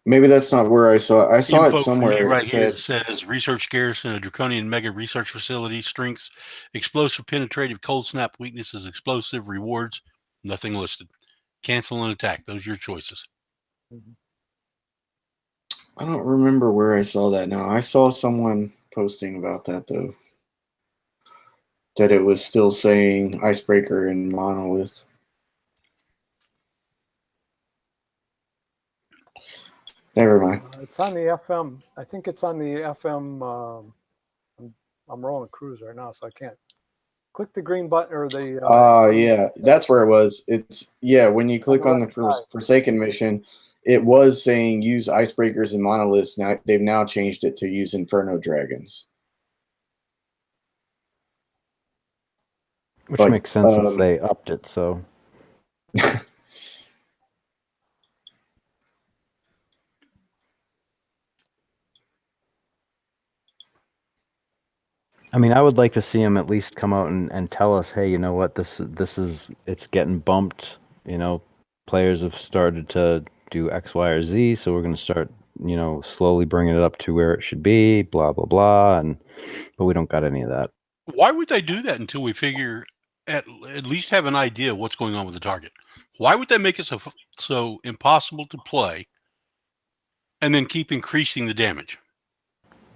Maybe that's not where I saw it. I saw it somewhere. Right here it says research garrison, a draconian mega research facility, strengths, explosive, penetrative, cold snap, weaknesses, explosive, rewards, nothing listed. Cancel and attack. Those are your choices. I don't remember where I saw that now. I saw someone posting about that, though. That it was still saying icebreaker and monolith. Never mind. It's on the FM. I think it's on the FM. I'm rolling a cruise right now, so I can't click the green button or the. Yeah, that's where it was. It's when you click on the Forsaken mission, it was saying use icebreakers and monoliths. Now they've now changed it to use inferno dragons. Which makes sense since they upped it. So. I mean, I would like to see him at least come out and tell us, hey, you know what, it's getting bumped. Players have started to do X, Y, or Z, so we're going to start, slowly bringing it up to where it should be, blah, blah, blah. But we don't got any of that. Why would they do that until we figure at least have an idea of what's going on with the target? Why would they make it so impossible to play and then keep increasing the damage?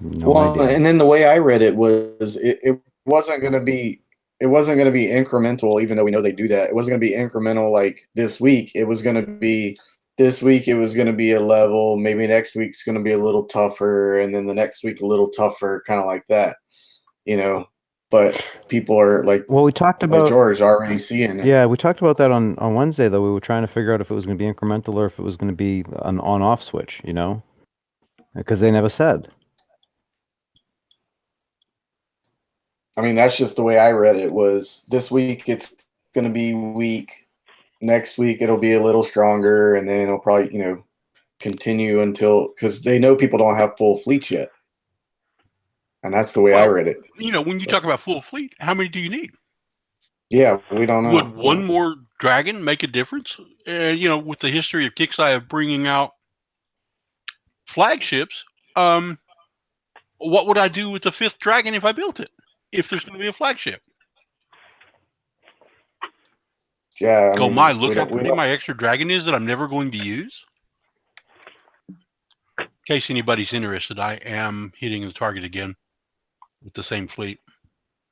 No idea. And then the way I read it was it wasn't going to be incremental, even though we know they do that. It wasn't going to be incremental like this week. It was going to be this week. It was going to be a level. Maybe next week's going to be a little tougher, and then the next week a little tougher, kind of like that. But people are like, well, we talked about George already seeing it. Yeah, we talked about that on Wednesday, though. We were trying to figure out if it was going to be incremental or if it was going to be an on-off switch, because they never said. I mean, that's just the way I read it. Was this week it's going to be weak. Next week it'll be a little stronger, and then it'll probably continue until, because they know people don't have full fleets yet. And that's the way I read it. When you talk about full fleet, how many do you need? Yeah, we don't know. Would one more dragon make a difference? With the history of Kixeye of bringing out flagships, what would I do with the 5th dragon if I built it? If there's going to be a flagship? Yeah. Look how pretty my extra dragon is that I'm never going to use? In case anybody's interested, I am hitting the target again with the same fleet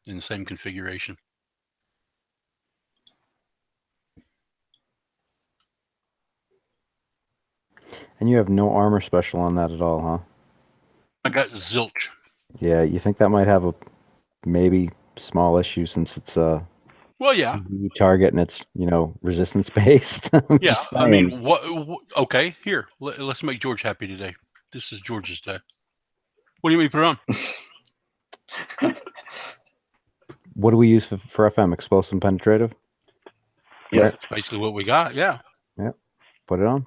in the same configuration. And you have no armor special on that at all, huh? I got zilch. Yeah, you think that might have a maybe small issue since it's a Well, yeah, target and it's resistance based. yeah. I mean, what? Okay, here. Let's make George happy today. This is George's day. What do you mean put it on? What do we use for FM? Explosive penetrative? Yeah. Right? That's basically what we got. Yeah. Yeah. Put it on.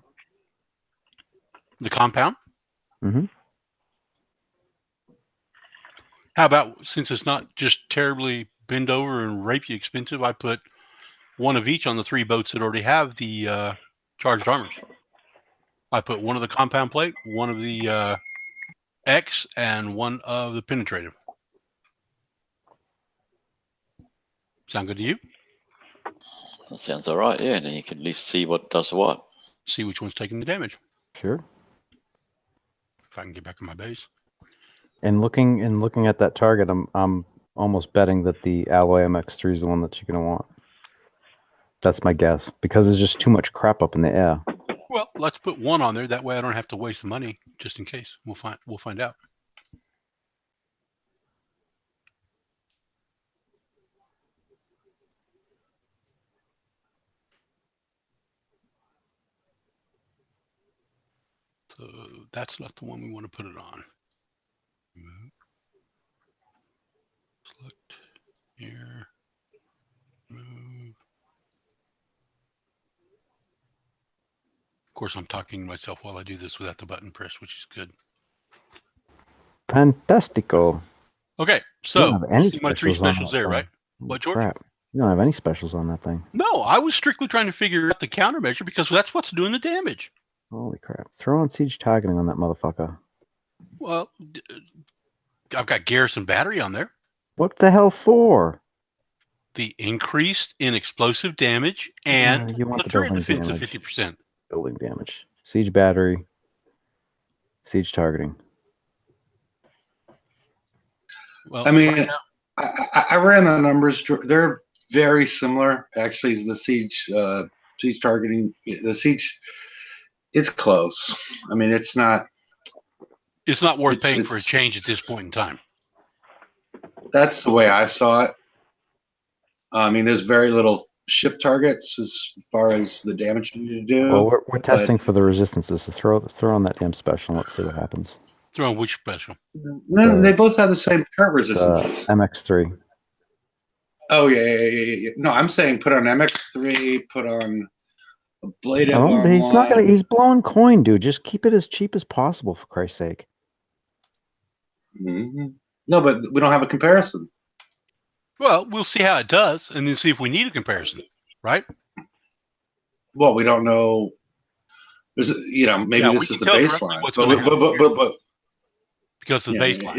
The compound? Mm-hmm. How about, since it's not just terribly bend over and rape you expensive, I put one of each on the 3 boats that already have the charged armors. I put one of the compound plate, one of the X, and one of the penetrative. Sound good to you? That sounds all right. Yeah, and then you can at least see what does what. See which one's taking the damage. Sure. If I can get back on my base. And looking at that target, I'm almost betting that the Alloy MX3 is the one that you're gonna want. That's my guess, because there's just too much crap up in the air. Well, let's put one on there. That way I don't have to waste the money, just in case. We'll find out. So that's not the one we want to put it on. Move. Select here. Move. Of course, I'm talking to myself while I do this without the button press, which is good. Fantastico. Okay, so see my 3 specials there, right? What, George? Crap. You don't have any specials on that thing. No, I was strictly trying to figure out the countermeasure because that's what's doing the damage. Holy crap. Throw on siege targeting on that motherfucker. Well, I've got garrison battery on there. What the hell for? The increased in explosive damage and you want the turret defense of 50%. Building damage. Siege battery. Siege targeting. Well, I mean, I ran the numbers. They're very similar, actually. The siege targeting, the siege, it's close. I mean, it's not worth paying for a change at this point in time. That's the way I saw it. I mean, there's very little ship targets as far as the damage you need to do. Well, we're testing for the resistances. So throw on that damn special and let's see what happens. Throw on which special? No, they both have the same turret resistances. MX3. Oh yeah. No, I'm saying put on MX3, put on a blade of armor. He's not gonna. He's blowing coin, dude. Just keep it as cheap as possible, for Christ's sake. Mm-hmm. No, but we don't have a comparison. Well, we'll see how it does, and then see if we need a comparison, right? Well, we don't know. There's, maybe this is the baseline, but because of the baseline,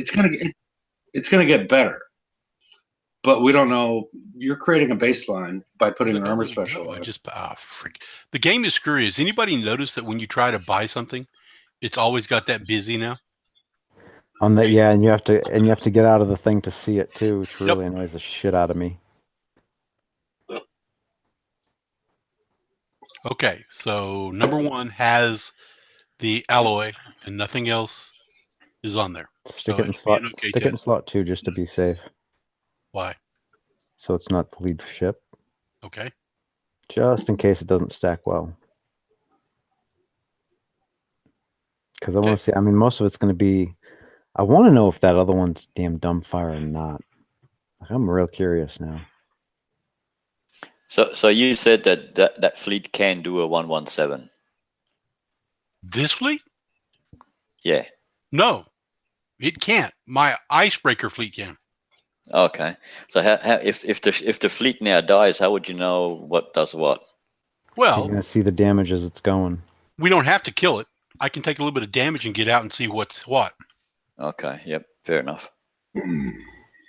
it's gonna get better. But we don't know. You're creating a baseline by putting an armor special on it. Freak. The game is screwy. Has anybody noticed that when you try to buy something, it's always got that busy now? On that, yeah, and you have to get out of the thing to see it too, which really annoys the shit out of me. Okay, so number 1 has the alloy, and nothing else is on there. Stick it in slot. Stick it in slot 2 just to be safe. Why? So it's not the lead ship. Okay. Just in case it doesn't stack well. Because I want to see. I mean, most of it's going to be. I want to know if that other one's damn dumbfire or not. I'm real curious now. So you said that fleet can do a 117. This fleet? Yeah. No, it can't. My icebreaker fleet can. Okay. So if the fleet now dies, how would you know what does what? Well, you're gonna see the damage as it's going. We don't have to kill it. I can take a little bit of damage and get out and see what's what. Okay. Yep. Fair enough.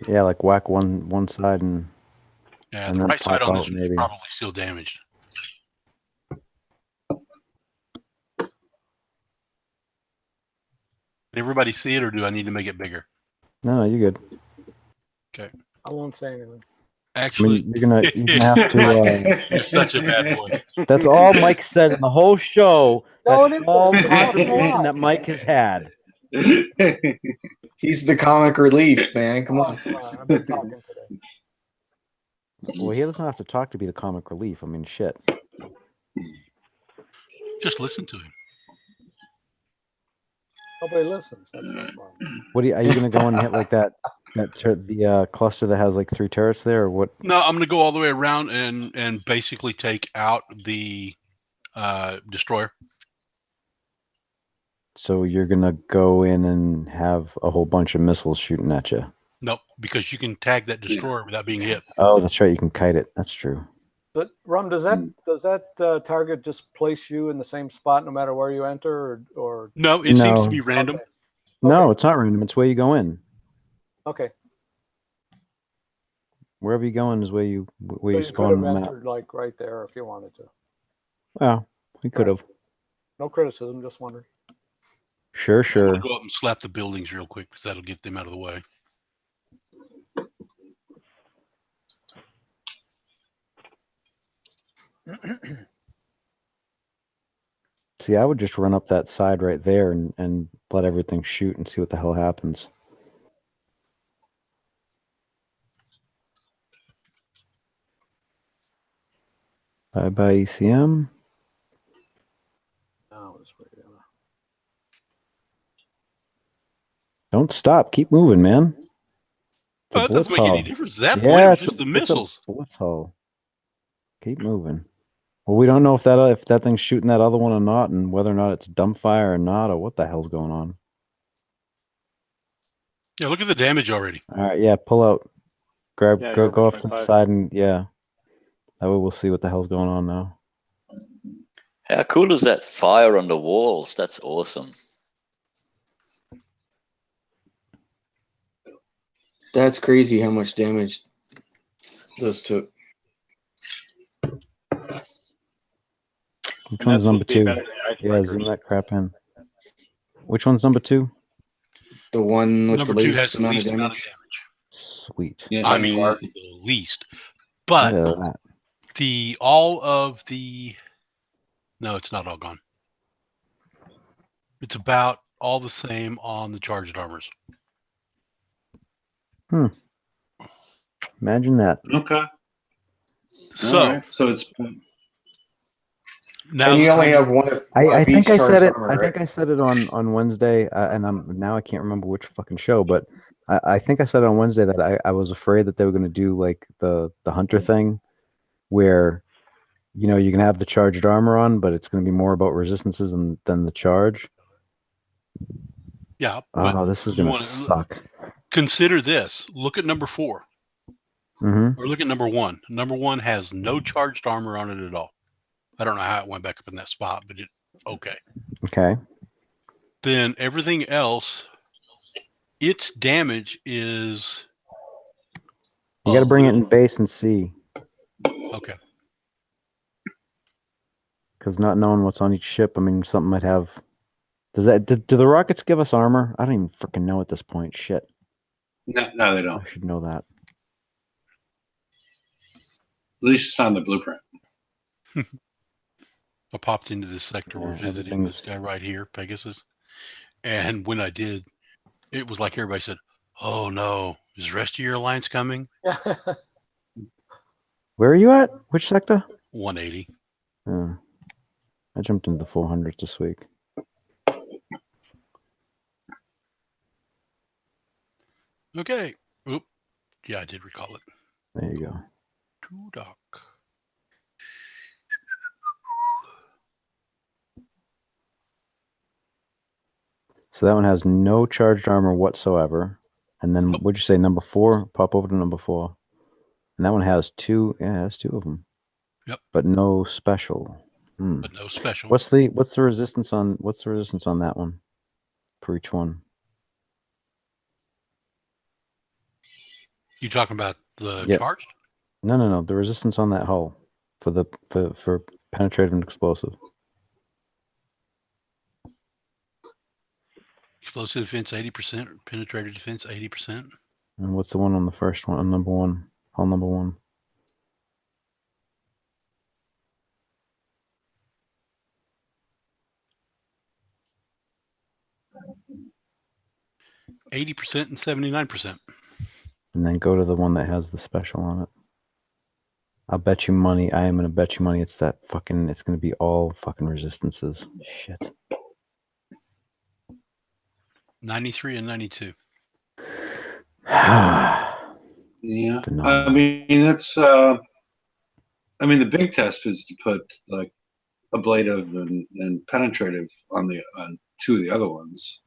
Yeah, like whack one side and. Yeah, and the right side on this maybe. is probably still damaged. Did everybody see it, or do I need to make it bigger? No, you're good. Okay. I won't say anything. Actually, I mean, you're gonna have to. You're such a bad boy. That's all Mike said in the whole show. No, That's all the conversation that Mike has had. He's the comic relief, man. Come on. Come on. I've been talking today. Well, he doesn't have to talk to be the comic relief. I mean, shit. Just listen to him. Nobody listens. That's the problem. What are you going to go and hit like that? The cluster that has like 3 turrets there, or what? No, I'm going to go all the way around and basically take out the destroyer. So you're going to go in and have a whole bunch of missiles shooting at you. Nope, because you can tag that destroyer without being hit. Oh, that's right. You can kite it. That's true. But Rum, does that target just place you in the same spot no matter where you enter, or No, it seems to be random. Okay. No, Okay. it's not random. It's where you go in. Okay. Wherever you go in is where you You spawn could on the have map. entered like right there if you wanted to. Well, we could have. No criticism, just wondering. Sure, I'm sure. going to go up and slap the buildings real quick because that'll get them out of the way. See, I would just run up that side right there and let everything shoot and see what the hell happens. Bye-bye, ECM. No, it's where you are. Don't stop. Keep moving, man. It's a That blitz doesn't make any hull. difference. At that point, Yeah, it was just the missiles. It's a blitz hull. Keep moving. Well, we don't know if that thing's shooting that other one or not, and whether or not it's dumbfire or not, or what the hell's going on. Yeah, look at the damage already. All right, yeah, pull out. Go off to the 1.5. side, and yeah. That way we'll see what the hell's going on now. How cool is that fire on the walls? That's awesome. That's crazy how much damage those took. Which one's number 2? Yeah, zoom that crap in. Which one's number 2? The one with Number the 2 least has the amount of least amount of damage. damage. Sweet. Yeah, By I mean, far the least. But Look at that. no, it's not all gone. It's about all the same on the charged armors. Imagine that. okay. So All right. So it's now And you only have one. I think I said it. Armor, I right? think I said it on Wednesday, and I can't remember which fucking show, but I think I said on Wednesday that I was afraid that they were going to do like the hunter thing, where you can have the charged armor on, but it's going to be more about resistances than the charge. yeah. Oh, this is going to suck. Consider this. Look at number 4. Mm-hmm. Or look at number 1. Number 1 has no charged armor on it at all. I don't know how it went back up in that spot, but okay. Okay. Then everything else, its damage is. You got to bring it in base and see. Okay. Because not knowing what's on each ship, I mean, something might have. Do the rockets give us armor? I don't even freaking know at this point. Shit. no, they don't. I should know that. At least it's on the blueprint. I popped into this sector. We're visiting this guy right here, Pegasus. And when I did, it was like everybody said, "Oh no, is the rest of your alliance coming?" Where are you at? Which sector? 180. I jumped into the 400s this week. Okay. Oop. Yeah, I did recall it. There you go. To dock. So that one has no charged armor whatsoever. And then what'd you say, number 4? Pop over to number 4. And that one has 2. Yeah, it has 2 of them. Yep. But no special. But no special. What's the resistance on that one for each one? You talking about the charged? No. The resistance on that hull for penetrative and explosive. Explosive defense 80%, penetrative defense 80%. And what's the one on the first one? On number 1, hull number 1. 80% and 79%. And then go to the one that has the special on it. I'll bet you money. I am going to bet you money it's that fucking, it's going to be all fucking resistances. Shit. 93 and 92. Yeah. Phenomenal. I mean, it's, I mean, the big test is to put like ablative and penetrative on two of the other ones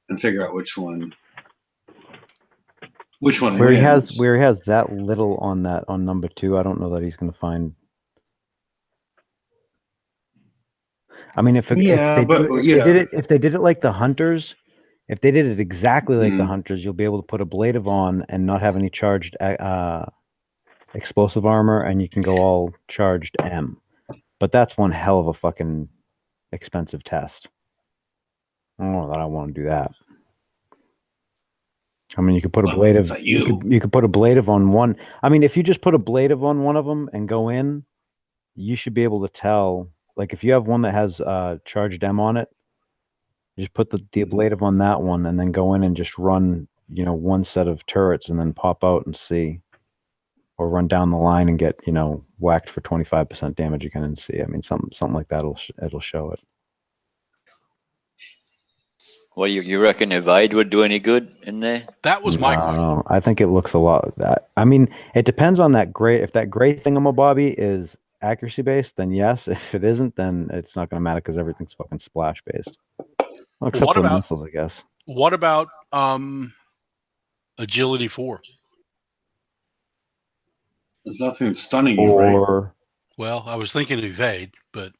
and figure out which one where wins. he has that little on number 2. I don't know that he's going to find. I mean, if they did it like the hunters, if they did it exactly like the hunters, you'll be able to put ablative on and not have any charged explosive armor, and you can go all charged M. But that's one hell of a fucking expensive test. I don't know that I want to do that. I mean, you could put ablative. You could put ablative on one. I mean, if you just put ablative on one of them and go in, you should be able to tell. Like if you have one that has charged M on it, just put the ablative on that one and then go in and just run, one set of turrets and then pop out and see. Or run down the line and get, whacked for 25% damage again and see. I mean, something like that it'll show it. Well, you reckon Evade would do any good in there? That was my question. I think it looks a lot. I mean, it depends on that gray. If that gray thingamabobby is accuracy based, then yes. If it isn't, then it's not going to matter because everything's fucking splash based. Well, except for missiles, I guess. What about agility 4? There's nothing stunning you, right? Well, I was thinking evade, but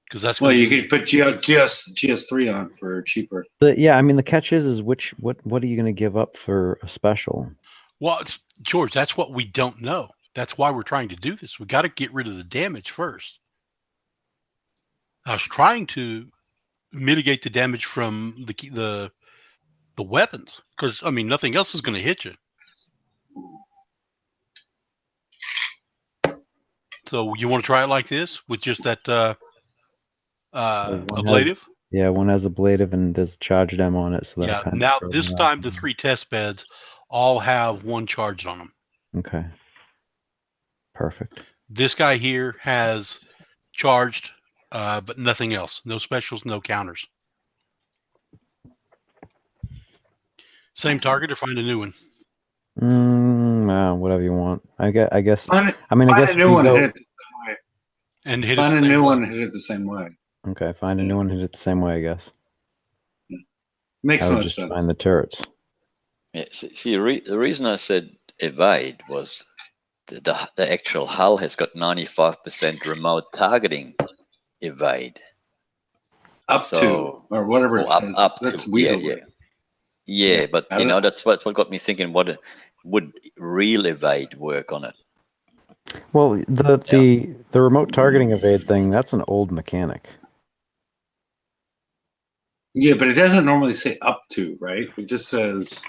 because that's you could put GS3 on for cheaper. I mean, the catch is what are you going to give up for a special? Well, George, that's what we don't know. That's why we're trying to do this. We got to get rid of the damage first. I was trying to mitigate the damage from the weapons because I mean nothing else is going to hit you. So you want to try it like this with just that ablative? One has ablative and there's charged M on it. So that now this time the 3 test beds all have 1 charged on them. Okay. Perfect. This guy here has charged, but nothing else. No specials, no counters. Same target or find a new one? Whatever you want. I guess. Find a new one and hit it the same way. And hit find it a new one and hit it the same way. Okay, find a new one and hit it the same way, I guess. Yeah. Makes no sense. Find the turrets. Yeah, see the reason I said evade was the actual hull has got 95% remote targeting evade. Up to, or whatever it says. Up that's to, weasel. Yeah, but that's what got me thinking. What would real evade work on it? Well, the remote targeting evade thing, that's an old mechanic. Yeah, but it doesn't normally say up to, right? It just says.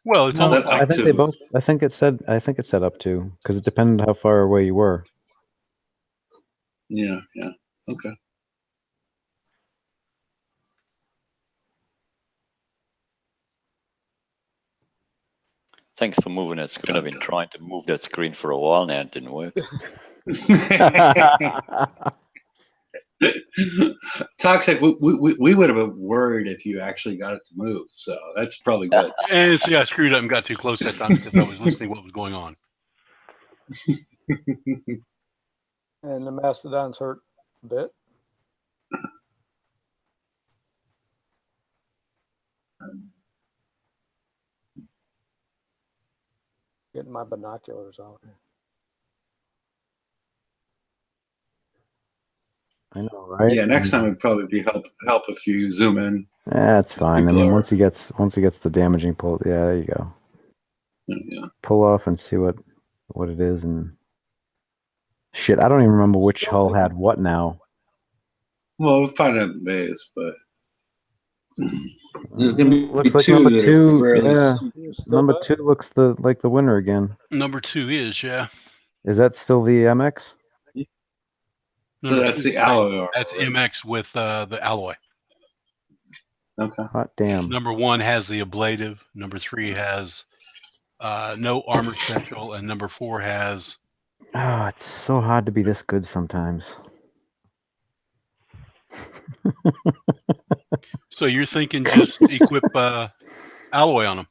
Well, it's not I think they both. I think it said up to because it depended how far away you were. Yeah. Okay. Thanks for moving that screen. I've been trying to move that screen for a while now. It didn't work. Toxic. We would have been worried if you actually got it to move. So that's probably good. And see, I screwed up and got too close that time because I was listening to what was going on. And the mastodons hurt a bit. Getting my binoculars out here. I know, right? Yeah, next time would probably be help if you zoom in. That's fine. I mean, once he gets the damaging pull, there you go. Yeah. Pull off and see what it is, and shit, I don't even remember which hull had what now. Well, we'll find out in the base, but there's gonna be looks like two number that 2. Yeah, number 2 looks like the winner again. Number 2 is Is that still the MX? So that's the alloy. That's MX with the alloy. Okay. Hot damn. Number 1 has the ablative. Number 3 has no armor special, and number 4 has. Oh, it's so hard to be this good sometimes. So you're thinking just equip alloy on them?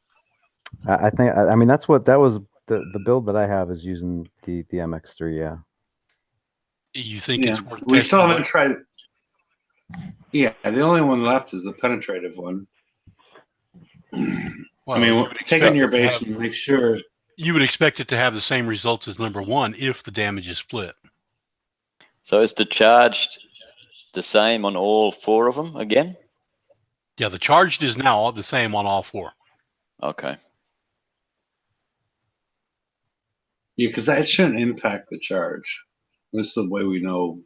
I think. I mean, that was the build that I have is using the MX3. Yeah. You think it's worth we testing still haven't out? tried. Yeah, the only one left is the penetrative one. Well, I mean, take it in your it to base have- and make sure. You would expect it to have the same results as number 1 if the damage is split. So is the charge the same on all 4 of them again? Yeah, the charged is now all the same on all 4. Okay. Yeah, because that shouldn't impact the charge. That's the way we know,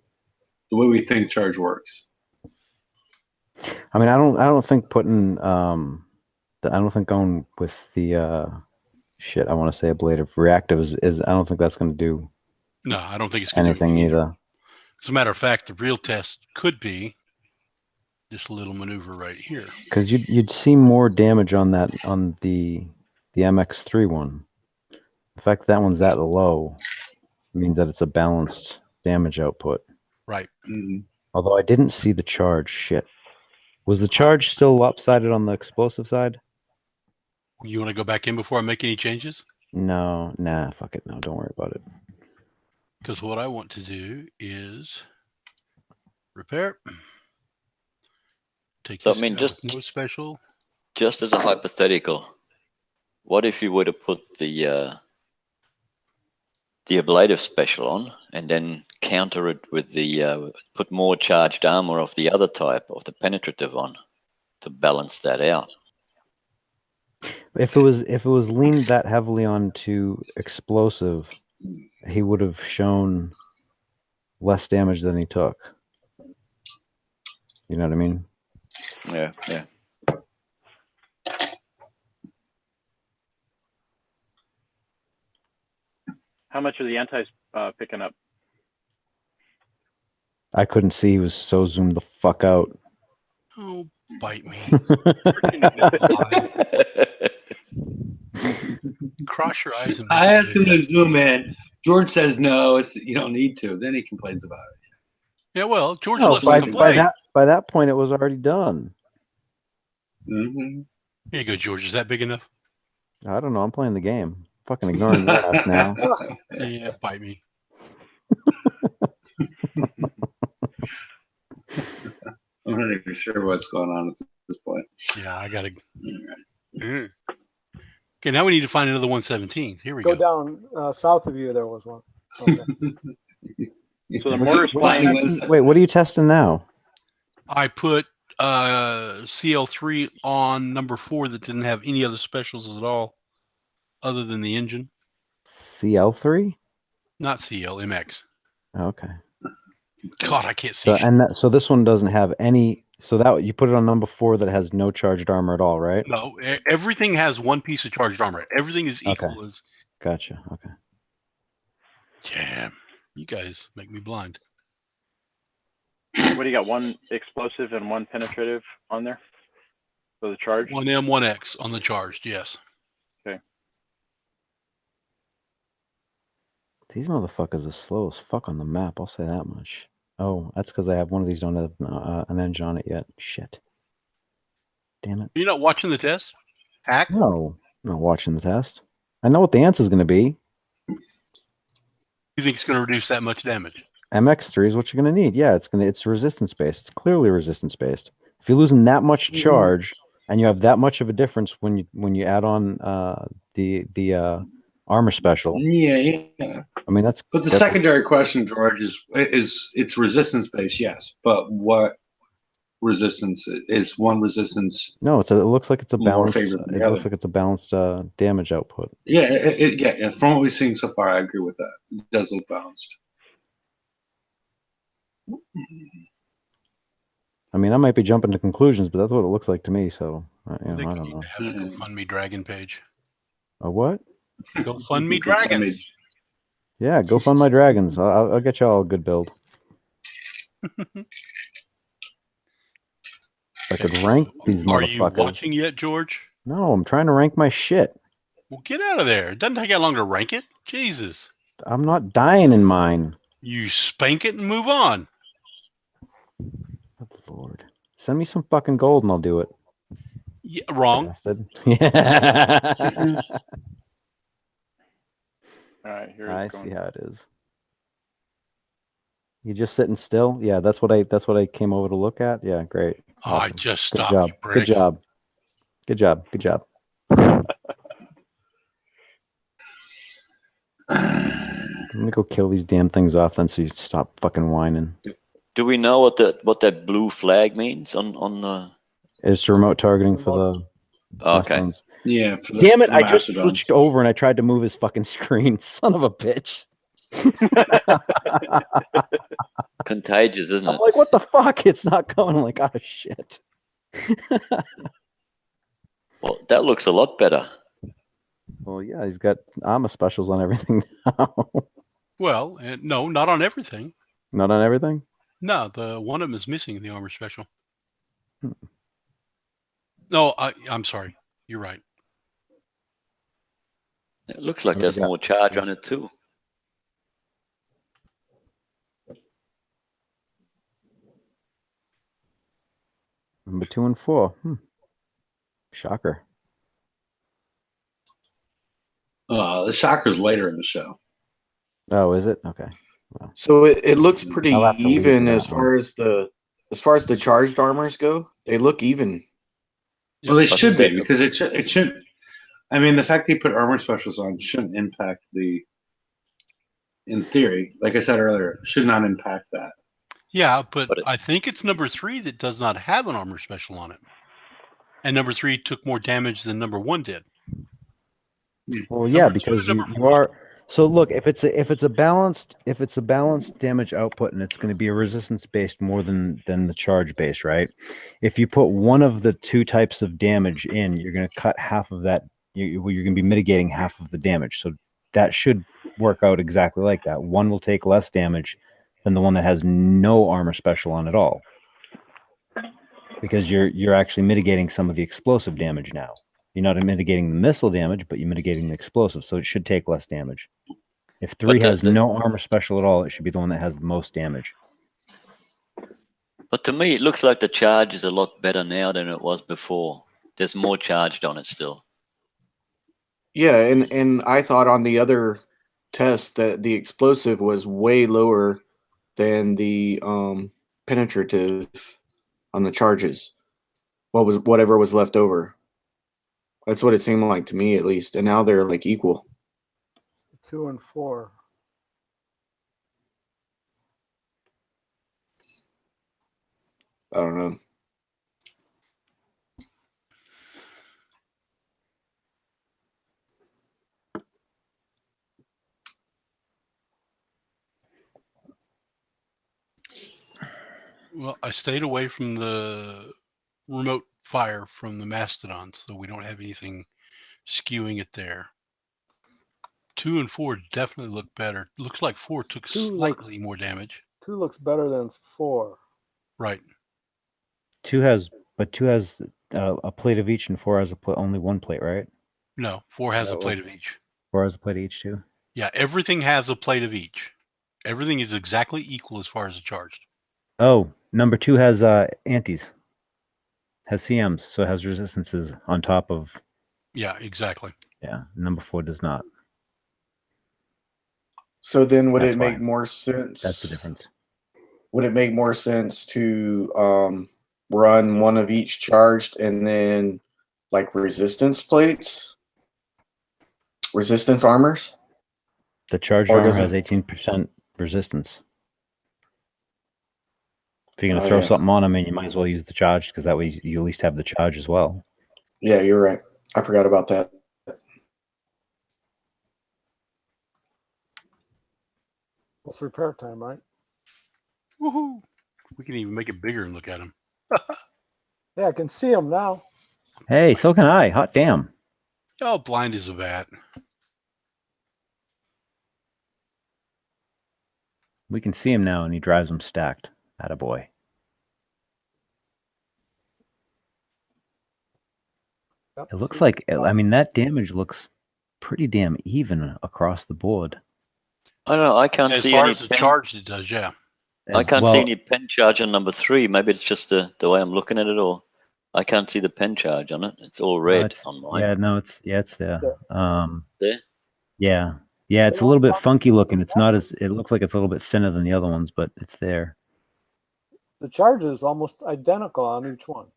the way we think charge works. I mean, I don't think putting I don't think going with the shit. I want to say ablative reactive is. I don't think that's going to do. No, I don't think it's going to do anything either. As a matter of fact, the real test could be this little maneuver right here. Because you'd see more damage on the MX3 one. The fact that one's that low means that it's a balanced damage output. Right. Mm-hmm. Although I didn't see the charge. Shit. Was the charge still lopsided on the explosive side? You want to go back in before I make any changes? No, nah, fuck it. No, don't worry about it. Because what I want to do is repair. Take So, this I mean, guy just with no special. Just as a hypothetical, what if you were to put the ablative special on and then counter it with the put more charged armor of the other type of the penetrative on to balance that out? If it was leaned that heavily onto explosive, he would have shown less damage than he took. You know what I mean? Yeah. How much are the antis picking up? I couldn't see. He was so zoomed the fuck out. Oh, bite me. Cross your eyes and make I it asked him bigger. to zoom in. George says no, you don't need to. Then he complains about it. Yeah, well, George No, listens to complain. by that point, it was already done. Mm-hmm. Here you go, George. Is that big enough? I don't know. I'm playing the game. Fucking ignoring your ass now. Yeah, bite me. I'm not even sure what's going on at this point. Yeah, I gotta. Okay, now we need to find another 117. Here we go. Go down south of you. There was one. Okay. So the mortar's flying. Wait, what are you testing now? I put CL3 on number 4 that didn't have any other specials at all, other than the engine. CL3? Not CL, MX. Okay. God, I can't see. So this one doesn't have any. So that you put it on number 4 that has no charged armor at all, right? No, everything has one piece of charged armor. Everything is equal. Okay. As. Gotcha. Okay. Damn, you guys make me blind. What do you got? One explosive and one penetrative on there for the charge? 1M, 1X on the charged, yes. Okay. These motherfuckers are slow as fuck on the map. I'll say that much. Oh, that's because I have one of these don't have an engine on it yet. Shit. Damn it. You're not watching the test? Hack? No, I'm not watching the test. I know what the answer is going to be. You think it's going to reduce that much damage? MX3 is what you're going to need. Yeah, it's resistance based. It's clearly resistance based. If you're losing that much charge and you have that much of a difference when you add on the armor special. Yeah. I mean that's. But the secondary question, George, is it's resistance based, yes. But what resistance is one resistance? No, it looks like it's a balanced. It looks like it's a balanced damage output. Yeah, yeah. From what we've seen so far, I agree with that. It does look balanced. I mean, I might be jumping to conclusions, but that's what it looks like to me. So, I don't know. Have a GoFundMe dragon page. A what? GoFundMe dragons. Yeah, go fund my dragons. I'll get y'all a good build. I could rank these Are you motherfuckers. watching yet, George? No, I'm trying to rank my shit. Well, get out of there. It doesn't take that long to rank it. Jesus. I'm not dying in mine. You spank it and move on. Good Lord. Send me some fucking gold and I'll do it. Yeah, wrong. Bastard. Yeah. All right, here I it's see going. how it is. You just sitting still? Yeah, that's what I came over to look at. Yeah, great. Oh, Awesome. I just Good stopped, job. you prick. Good job. Good job. Good job. Let me go kill these damn things off then so you stop fucking whining. Do we know what that blue flag means on the? It's remote targeting for the Okay. Mastodons. Yeah. Damn it! for the I just Mastodons. switched over and I tried to move his fucking screen. Son of a bitch. Contagious, isn't I'm it? like, what the fuck? It's not going. I'm like, oh shit. Well, that looks a lot better. Well, yeah, he's got armor specials on everything now. Well, no, not on everything. Not on everything? No, the one of them is missing the armor special. Hmm. No, I'm sorry. You're right. It looks like What do there's we got? more charge on it too. Number 2 and 4. Shocker. The Shocker's later in the show. Oh, is it? Okay. Well, So it looks pretty I'll have to leave even for as that far as the charged armors go. They look even. Well, they But should be because it shouldn't. I mean, the fact that you put armor specials on shouldn't impact in theory, like I said earlier, should not impact that. Yeah, but I think it's number 3 that does not have an armor special on it. And number 3 took more damage than number 1 did. well, yeah, Number 2 because and you number 4. are. So look, if it's a balanced damage output and it's going to be a resistance based more than the charge base, right? If you put one of the two types of damage in, you're going to cut half of that. You're going to be mitigating half of the damage. So that should work out exactly like that. One will take less damage than the one that has no armor special on at all, because you're actually mitigating some of the explosive damage now. You're not mitigating the missile damage, but you're mitigating the explosive, so it should take less damage. If 3 has no armor special at all, it should be the one that has the most damage. But to me, it looks like the charge is a lot better now than it was before. There's more charged on it still. Yeah, and I thought on the other test that the explosive was way lower than the penetrative on the charges. Whatever was left over. That's what it seemed like to me, at least. And now they're like equal. 2 and 4. I don't know. Well, I stayed away from the remote fire from the Mastodons, so we don't have anything skewing it there. 2 and 4 definitely look better. Looks like 4 took slightly more damage. 2 looks better than 4. Right. 2 has a plate of each, and 4 has only one plate, right? No, 4 has a plate of each. 4 has a plate of each too. Yeah, everything has a plate of each. Everything is exactly equal as far as the charged. Oh, number 2 has antis. Has CMs, so it has resistances on top of. Yeah, exactly. Yeah, number 4 does not. So then would That's it make why. more sense? That's the difference. Would it make more sense to run one of each charged and then like resistance plates? Resistance armors? The charged Or armor does has it- 18% resistance. If you're going to Oh, throw yeah. something on them, you might as well use the charge, because that way you at least have the charge as well. Yeah, you're right. I forgot about that. It's repair time, right? Woohoo! We can even make it bigger and look at them. Yeah, I can see them now. Hey, so can I. Hot damn. Oh, blind as a bat. We can see him now, and he drives them stacked. Attaboy. Yep. It looks like, I mean, that damage looks pretty damn even across the board. I don't know. I can't As see far any as the pen. charge it does, yeah. I can't see Well, any pen charge on number 3. Maybe it's just the way I'm looking at it, or I can't see the pen charge on it. It's all no, red on mine. yeah, no, it's there. There? Yeah, it's a little bit funky looking. It's not as, it looks like it's a little bit thinner than the other ones, but it's there. The charge is almost identical on each one.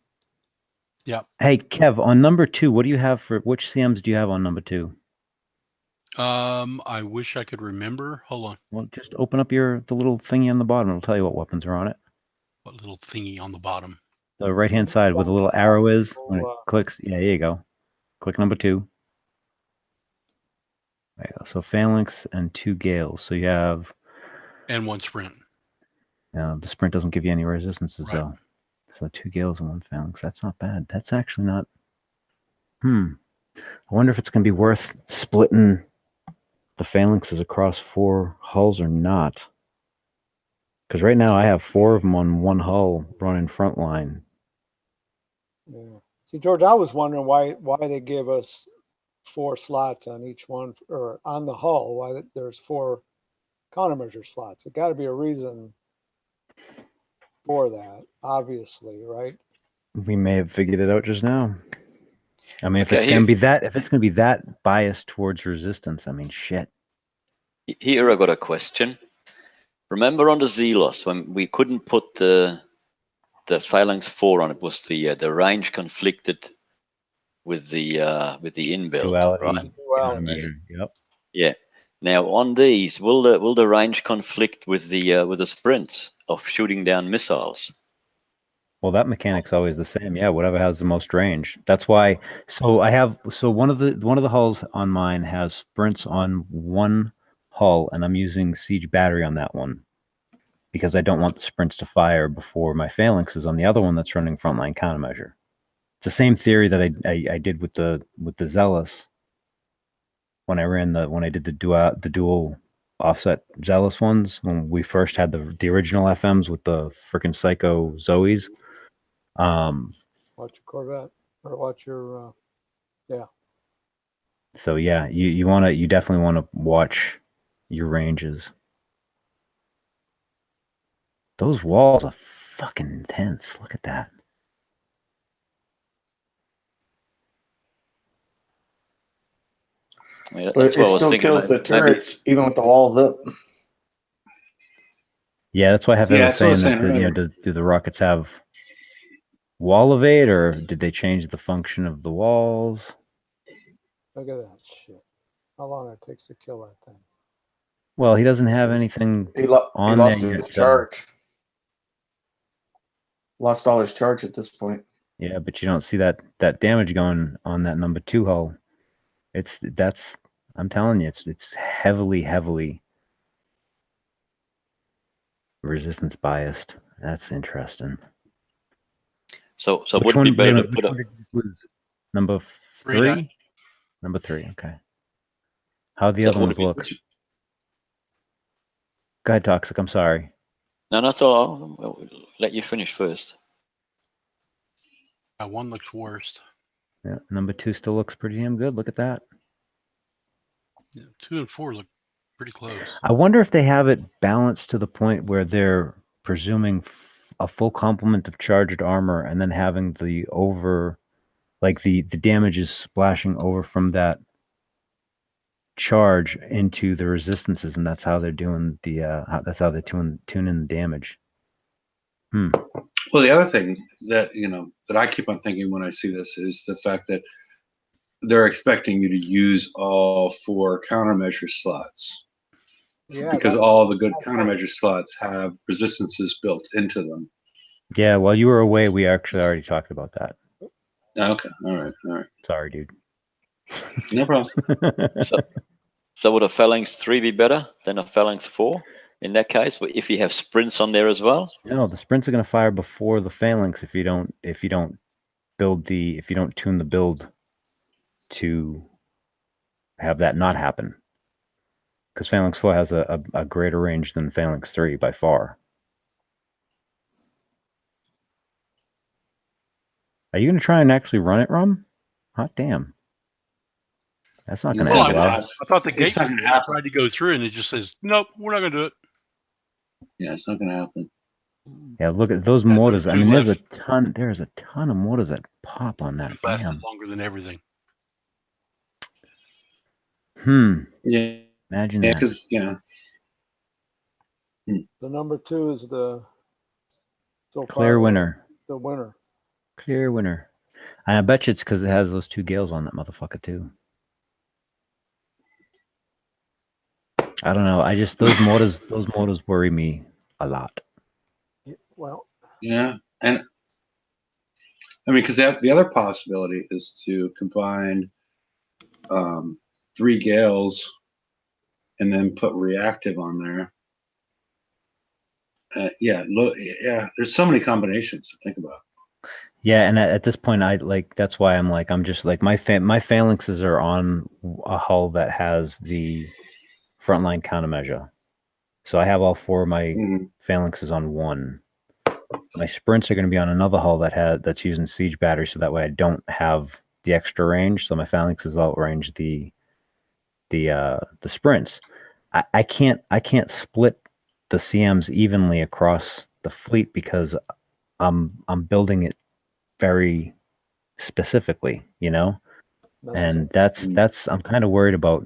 Yeah. Hey, Kev, on number 2, what do you have for, which CMs do you have on number 2? I wish I could remember. Hold on. Well, just open up the little thingy on the bottom. It'll tell you what weapons are on it. What little thingy on the bottom? The right-hand side where the little arrow is. When it Oh, clicks, yeah, here you go. Click number 2. There you go. So Phalanx and 2 Gales. So you have, And 1 sprint. the sprint doesn't give you any resistances, Right. though. So 2 Gales and 1 Phalanx. That's not bad. That's actually not. I wonder if it's going to be worth splitting the Phalanxes across 4 hulls or not. Because right now I have 4 of them on 1 hull running frontline. yeah. See, George, I was wondering why they gave us 4 slots on each one, or on the hull. Why there's 4 countermeasure slots? It got to be a reason for that, obviously, right? We may have figured it out just now. I mean, if Okay, it's going to be that biased towards resistance, I mean, shit. Here I got a question. Remember on the Zelos when we couldn't put the Phalanx 4 on it, was the range conflicted with the inbuilt, Duality, right? countermeasure. Yep. Yeah. Now on these, will the range conflict with the sprints of shooting down missiles? Well, that mechanic's always the same. Yeah, whatever has the most range. That's why. So I have. So one of the hulls on mine has sprints on 1 hull, and I'm using siege battery on that one because I don't want the sprints to fire before my Phalanx is on the other one that's running frontline countermeasure. It's the same theory that I did with the Zealous when I did the dual offset Zealous ones when we first had the original FMs with the freaking Psycho Zoes. Watch your Corvette, or watch your yeah. So yeah, you definitely want to watch your ranges. Those walls are fucking intense. Look at that. I mean, But that's it what I was still thinking. kills the Maybe turrets, even with the walls up. Yeah, that's why I have Yeah, been that's what I was saying that saying earlier. do the rockets have wall evade, or did they change the function of the walls? Look at that shit. How long it takes to kill that thing? Well, he doesn't have anything He on lost there his yet. charge. Lost all his charge at this point. Yeah, but you don't see that damage going on that number 2 hull. I'm telling you, it's heavily resistance biased. That's interesting. so. Which Would it one, be better to which put one did you lose? Number 3 3? die. Number 3, okay. How the So other would ones it be- look? Go ahead, Toxic. I'm sorry. No, that's all. I'll let you finish first. 1 looks worst. Yeah, number 2 still looks pretty damn good. Look at that. Yeah, 2 and 4 look pretty close. I wonder if they have it balanced to the point where they're presuming a full complement of charged armor and then having the damage is splashing over from that charge into the resistances, and that's how they're doing that's how they tune in the damage. Well, the other thing that that I keep on thinking when I see this is the fact that they're expecting you to use all 4 countermeasure slots. Yeah, because all the good countermeasure slots have resistances built into them. Yeah, while you were away, we actually already talked about that. Okay, all right. Sorry, dude. No problem. So would a Phalanx 3 be better than a Phalanx 4 in that case, if you have sprints on there as well? No, the sprints are going to fire before the Phalanx if you don't tune the build to have that not happen. Because Phalanx 4 has a greater range than Phalanx 3 by far. Are you going to try and actually run it, Rum? Hot damn. That's not going It's to not end gonna well. happen. I thought the It's gate not was gonna I happen. tried to go through and it just says, nope, we're not going to do it. Yeah, it's not gonna happen. Yeah, look at those Yeah, there mortars. were I two mean, there's a left. ton of mortars that pop on that. Lasted Damn. longer than everything. Yeah, Imagine yeah, that. because The number 2 is the so Clear far winner. the winner. Clear winner. And I bet you it's because it has those 2 gales on that motherfucker too. I don't know. I just those mortars worry me a lot. Well, yeah, and I mean, because the other possibility is to combine 3 gales and then put reactive on there. Yeah, there's so many combinations to think about. Yeah, and at this point, that's why I'm just like my phalanxes are on a hull that has the frontline countermeasure. So I have all 4 of my phalanxes on one. My sprints are going to be on another hull that's using siege battery, so that way I don't have the extra range. So my phalanxes outrange the sprints. I can't split the CMs evenly across the fleet because I'm building it very specifically, and that's I'm kind of worried about,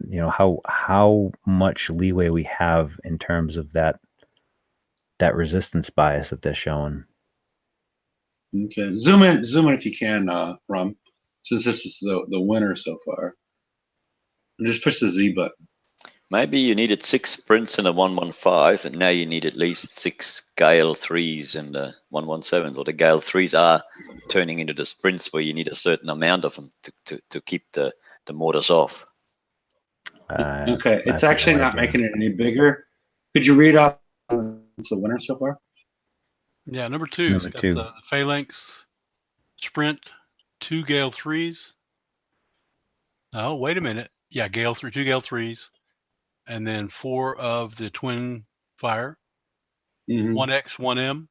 how much leeway we have in terms of that resistance bias that they're showing. Okay, zoom in if you can, Rum, since this is the winner so far. And just push the Z button. Maybe you needed 6 sprints and a 115, and now you need at least 6 Gale 3s and 117s, or the Gale 3s are turning into the sprints where you need a certain amount of them to keep the mortars off. Okay, it's actually not making it any bigger. Could you read off what's the winner so far? Yeah, number 2 has got the phalanx sprint, 2 Gale 3s. Oh, wait a minute. Yeah, 2 Gale 3s. And then 4 of the twin fire, 1X, 1M,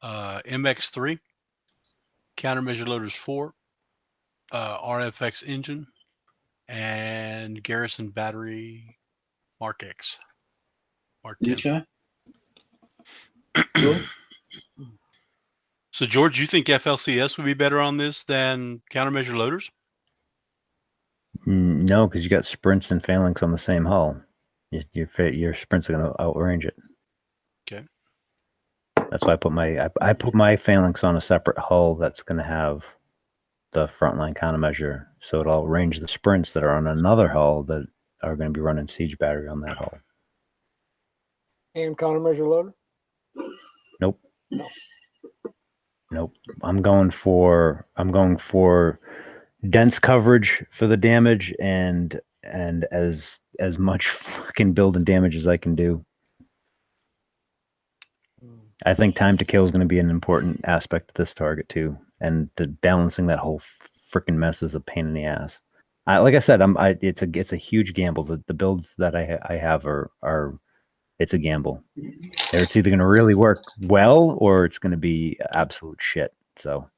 MX3, countermeasure loaders 4, RFX engine, and garrison battery Mark X. Mark 10. Okay. Cool. So, George, you think FLCS would be better on this than countermeasure loaders? No, because you got sprints and phalanx on the same hull. Your sprints are going to outrange it. Okay. That's why I put my phalanx on a separate hull that's going to have the frontline countermeasure, so it'll range the sprints that are on another hull that are going to be running siege battery on that hull. And countermeasure loader? Nope. I'm going for dense coverage for the damage and as much fucking build and damage as I can do. I think time to kill is going to be an important aspect of this target too, and balancing that whole freaking mess is a pain in the ass. Like I said, it's a huge gamble. The builds that I have are it's a gamble. It's either going to really work well or it's going to be absolute shit. So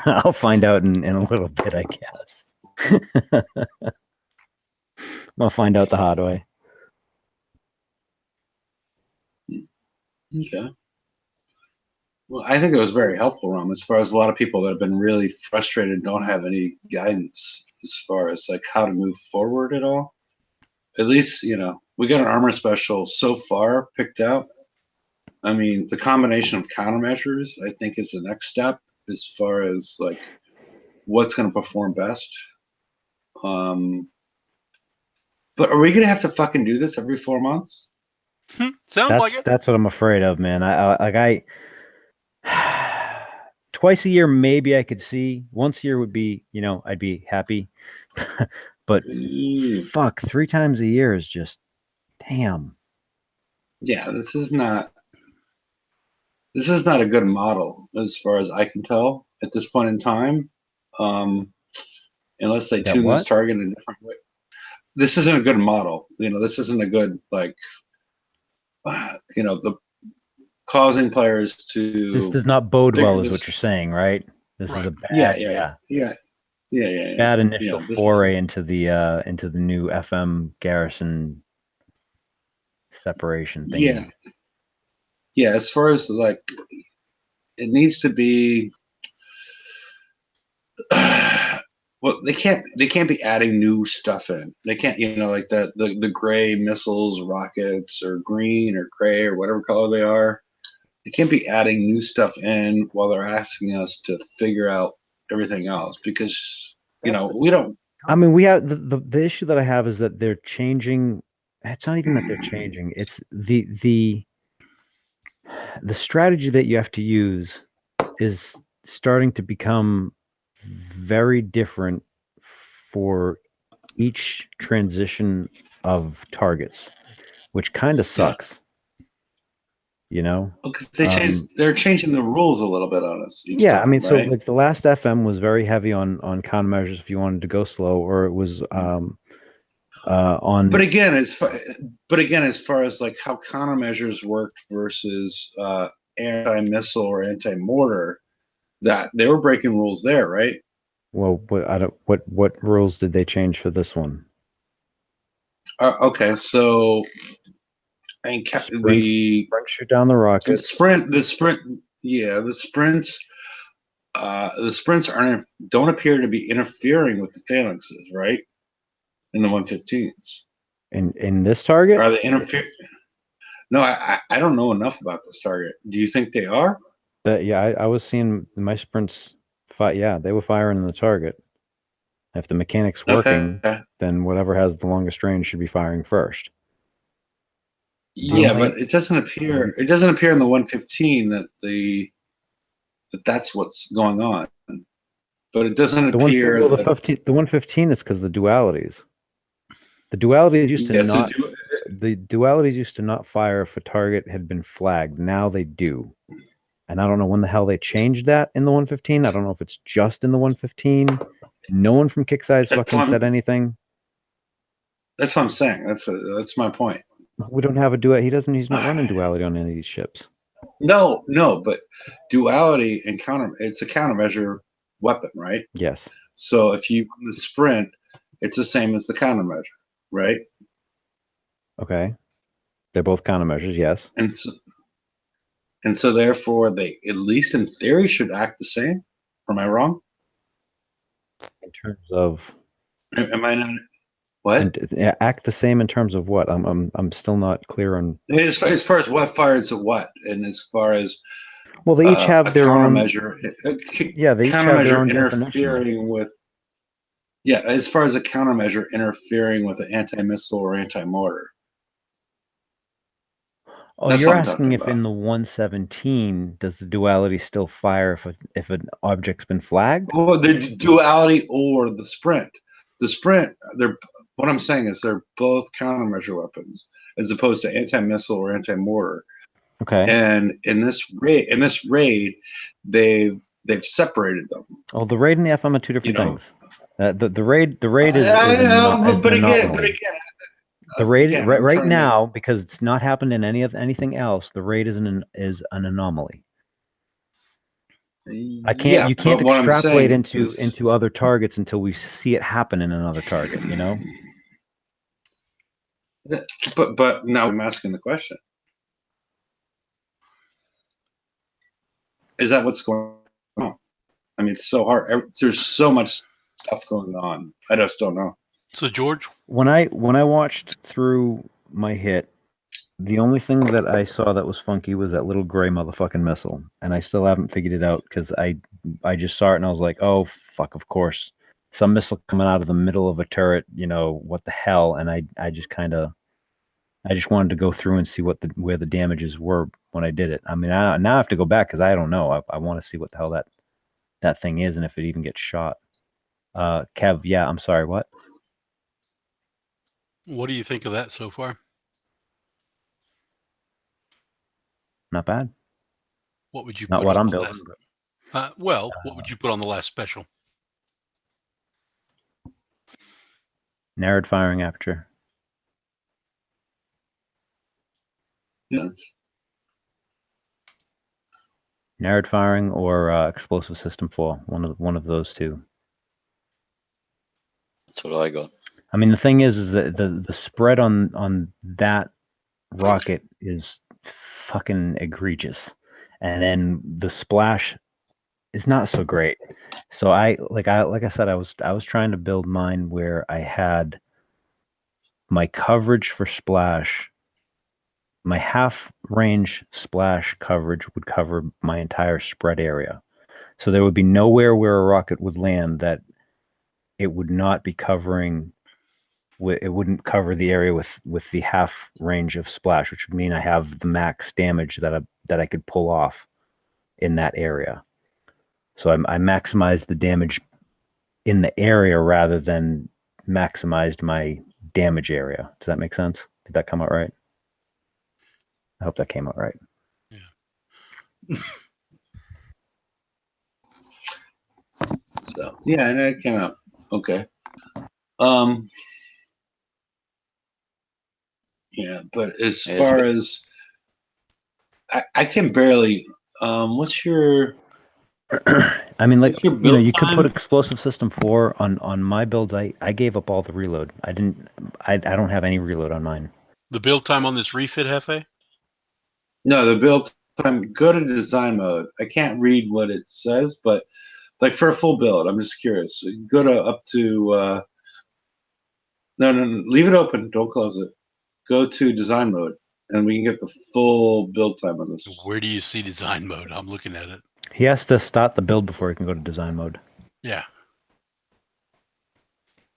I'll find out in a little bit, I guess. I'll find out the hard way. Okay. Well, I think it was very helpful, Rum, as far as a lot of people that have been really frustrated and don't have any guidance as far as like how to move forward at all. At least, we got an armor special so far picked out. I mean, the combination of countermeasures, I think, is the next step as far as like what's going to perform best. But are we going to have to fucking do this every 4 months? Sounds like it. That's what I'm afraid of, man. I twice a year, maybe I could see. Once a year would be, I'd be happy. But fuck, 3 times a year is just damn. Yeah, this is not a good model as far as I can tell at this point in time. Unless they tune this target in a different way. This isn't a good model. This isn't a good the causing players to. This does not bode well, is what you're saying, right? This is a bad. Yeah. Yeah. Bad initial this foray into the new FM garrison separation thing. Yeah. As far as like, it needs to be. Well, they can't be adding new stuff in. They can't, like the gray missiles, rockets, or green or gray or whatever color they are. They can't be adding new stuff in while they're asking us to figure out everything else, because we don't. I mean, we have the issue that I have is that they're changing. It's not even that they're changing. It's the strategy that you have to use is starting to become very different for each transition of targets, which kind of sucks. Because they're changing the rules a little bit on us. Yeah, time, I mean, right? so like the last FM was very heavy on countermeasures if you wanted to go slow, or it was on. But again, as far as like how countermeasures worked versus anti-missile or anti-mortar, that they were breaking rules there, right? Well, what rules did they change for this one? Okay, so I mean, Sprint shoot down the rocket. The sprints don't appear to be interfering with the phalanxes, right? In the 115s. In this target? Are they interfering? No, I don't know enough about this target. Do you think they are? I was seeing my sprints fight. Yeah, they were firing in the target. If the mechanic's working, then whatever has the longest range should be firing first. Yeah, but it doesn't appear. It doesn't appear in the 115 that's what's going on. But it doesn't appear. The 115 is because the dualities. The dualities used to not. The dualities used to not fire if a target had been flagged. Now they do, and I don't know when the hell they changed that in the 115. I don't know if it's just in the 115. No one from Kick-Size fucking said anything. That's what I'm saying. That's my point. We don't have a duality. He's not running duality on any of these ships. No, but duality and it's a countermeasure weapon, right? Yes. So if you run the sprint, it's the same as the countermeasure, right? Okay. They're both countermeasures, yes. And so therefore they, at least in theory, should act the same. Am I wrong? In terms of am I not? What? Act the same in terms of what? I'm still not clear on. As far as what fires at what, and as far as they each have their countermeasure. Yeah, they each have their own interfering with. Yeah, as far as a countermeasure interfering with an anti-missile or anti-mortar. Oh, you're asking if in the 117 does the duality still fire if an object's been flagged? Well, the duality or the sprint. The sprint, what I'm saying is they're both countermeasure weapons as opposed to anti-missile or anti-mortar. Okay. And in this raid, they've separated them. Oh, the raid and the FM are two different things. The raid is but again, the raid right now, because it's not happened in anything else. The raid is an anomaly. You can't extrapolate into other targets until we see it happen in another target, But now I'm asking the question. Is that what's going on? I mean, it's so hard. There's so much stuff going on. I just don't know. So George, when I watched through my hit, the only thing that I saw that was funky was that little gray motherfucking missile, and I still haven't figured it out because I just saw it and I was like, oh fuck, of course, some missile coming out of the middle of a turret, what the hell? And I just wanted to go through and see where the damages were when I did it. I mean, now I have to go back because I don't know. I want to see what the hell that thing is and if it even gets shot. Kev, yeah, I'm sorry, what? What do you think of that so far? Not bad. What would you not put what on I'm the building? What would you put on the last special? Narrowed firing aperture. Yes. Narrowed firing or explosive system 4. One of those two. That's what I got. I mean, the thing is that the spread on that rocket is fucking egregious, and then the splash is not so great. So like I said, I was trying to build mine where I had my coverage for splash. My half range splash coverage would cover my entire spread area. So there would be nowhere where a rocket would land that it would not be covering. It wouldn't cover the area with the half range of splash, which would mean I have the max damage that I could pull off in that area. So I maximized the damage in the area rather than maximized my damage area. Does that make sense? Did that come out right? I hope that came out right. Yeah. So yeah, and it came out okay. Yeah, but as far as I can barely. What's your? I mean, like, your you know, you build could put time? explosive system 4 on my builds. I gave up all the reload. I don't have any reload on mine. The build time on this refit, Hefe? No, the build time. Go to design mode. I can't read what it says, but like for a full build, I'm just curious. Go to up to. No, leave it open. Don't close it. Go to design mode, and we can get the full build time on this. Where do you see design mode? I'm looking at it. He has to start the build before he can go to design mode. Yeah.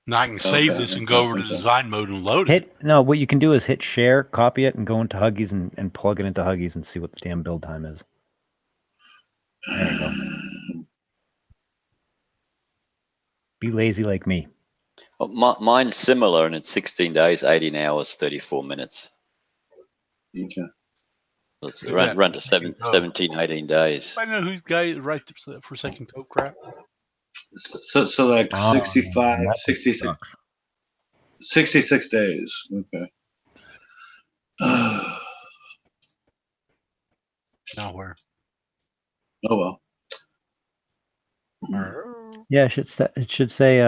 Now I can save this and go over to design mode and load it. No, what you can do is hit share, copy it, and go into Huggies and plug it into Huggies and see what the damn build time is. There you go. Be lazy like me. Well, mine's similar, and it's 16 days, 18 hours, 34 minutes. Okay. Let's run to 17, 18 days. I know who's guy right for second code crap. So like 65, 66, 66 days. Okay. Now where? Oh well. Yeah, it should say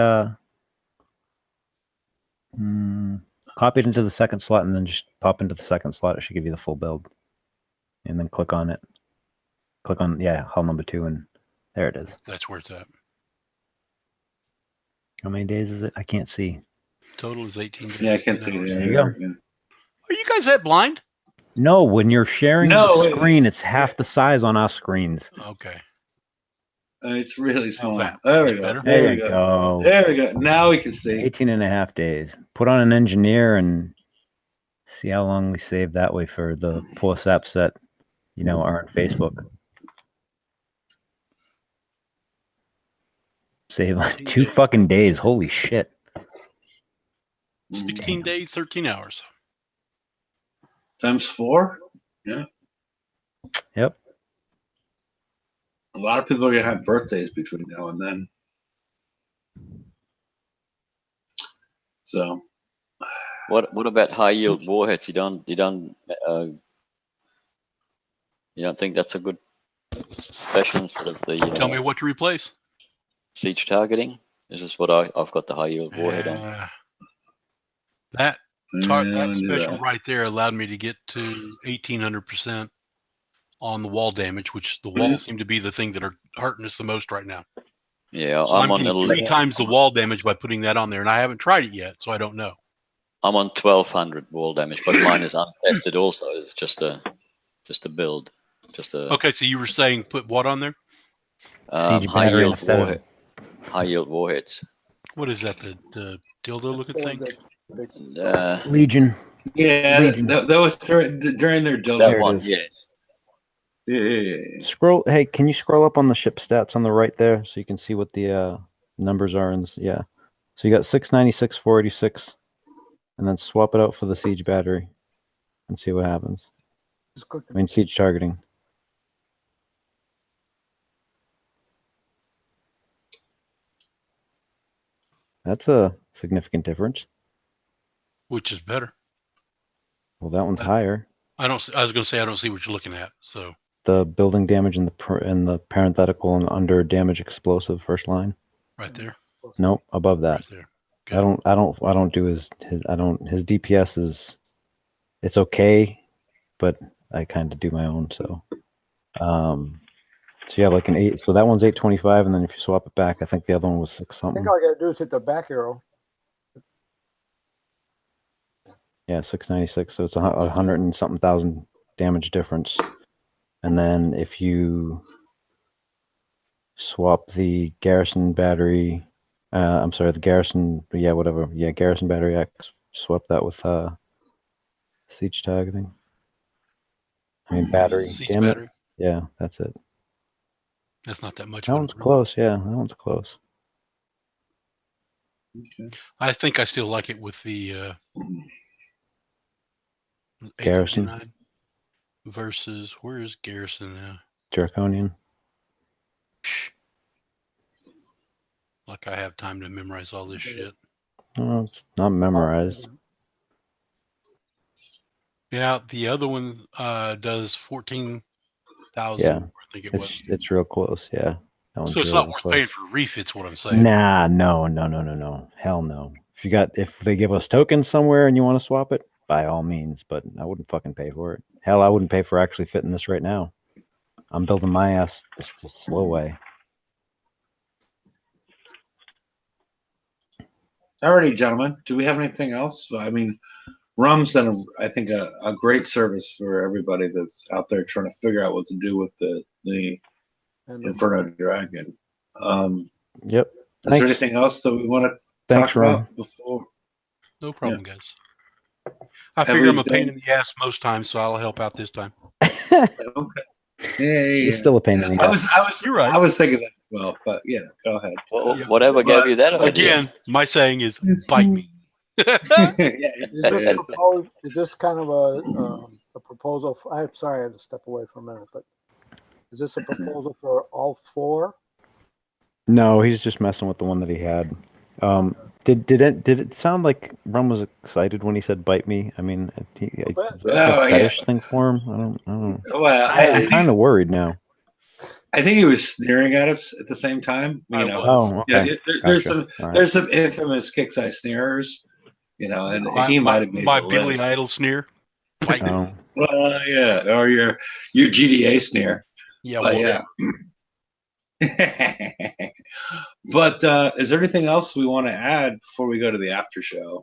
copy it into the second slot and then just pop into the second slot. It should give you the full build. And then click on it. Click on, hull number 2, and there it is. That's where it's at. How many days is it? I can't see. Total is 18 days. Yeah, I can't see it. There you go. Are you guys that blind? No, when you're sharing the screen, it's half the size on our screens. Okay. It's really small. That? There we go. Better? There you go. There we go. Now we can see. 18 and a half days. Put on an engineer and see how long we save that way for the poor saps that, are on Facebook. Save like 2 fucking days. Holy shit. 16 days, 13 hours. Times 4? Yeah. Yep. A lot of people are gonna have birthdays between now and then. So what about high yield warheads? You don't think that's a good special instead of the Tell me what to replace. siege targeting? This is what I've got the high yield warhead on. That special right there allowed me to get to 1800% on the wall damage, which the walls seem to be the thing that are hurting us the most right now. Yeah, so I'm on 3 times the wall damage by putting that on there, and I haven't tried it yet, so I don't know. I'm on 1200 wall damage, but mine is untested also. It's just a build. Okay, so you were saying put what on there? Siege battery instead of high yield warheads. What is that? The dildo looking thing? Legion. Yeah, Legion. That was during their dildo. That one, yes. Yeah. Scroll. Hey, can you scroll up on the ship stats on the right there so you can see what the numbers are in this? Yeah. So you got 696, 486, and then swap it out for the siege battery and see what happens. Just click I mean, siege targeting. That's a significant difference. Which is better? Well, that one's higher. I was going to say I don't see what you're looking at. So the building damage in the parenthetical and under damage explosive first line. Right there. Nope, above that. Right there. I don't do his DPS is, it's okay, but I kind of do my own. So you have like an 8. So that one's 825, and then if you swap it back, I think the other one was 6 I something. think all I gotta do is hit the back arrow. Yeah, 696. So it's 100 and something thousand damage difference. And then if you swap the garrison battery, I'm sorry, the garrison, whatever. Yeah, garrison battery X, swap that with siege targeting. I mean, battery. Siege Damn battery. it. Yeah, that's it. That's not that much. That one's close. Yeah, that one's close. Okay. I think I still like it with the Garrison 839 versus, where is Garrison now? Draconian. Like I have time to memorize all this shit. Oh, it's not memorized. Yeah, the other one does 14,000. Yeah, I think it was. it's real close. Yeah, that one's So it's really not worth close. paying for refits. What I'm saying. Nah, no, hell no. If they give us tokens somewhere and you want to swap it, by all means. But I wouldn't fucking pay for it. Hell, I wouldn't pay for actually fitting this right now. I'm building my ass the slow way. Alrighty, gentlemen. Do we have anything else? I mean, Rum's done, I think, a great service for everybody that's out there trying to figure out what to do with the Inferno Dragon. Yep. Is there anything else that we want to talk about before? No problem, guys. I figure I'm a pain in the ass most times, so I'll help out this time. Okay. Hey, you're still a pain in the ass. You're right. I was thinking that. Well, but go ahead. Well, whatever gave you that idea? Again, my saying is bite me. Is this kind of a proposal? I'm sorry, I had to step away for a minute, but is this a proposal for all 4? No, he's just messing with the one that he had. Did it sound like Rum was excited when he said "bite me"? I mean, is that a fetish thing for him? I don't. Well, I'm kind of worried now. I think he was sneering at us at the same time. You know, okay. There's some infamous Kixeye sneerers. You know, and he might have made my the Billy list. Idol sneer. Well, yeah, or your GDA sneer. Yeah, but But is there anything else we want to add before we go to the after show?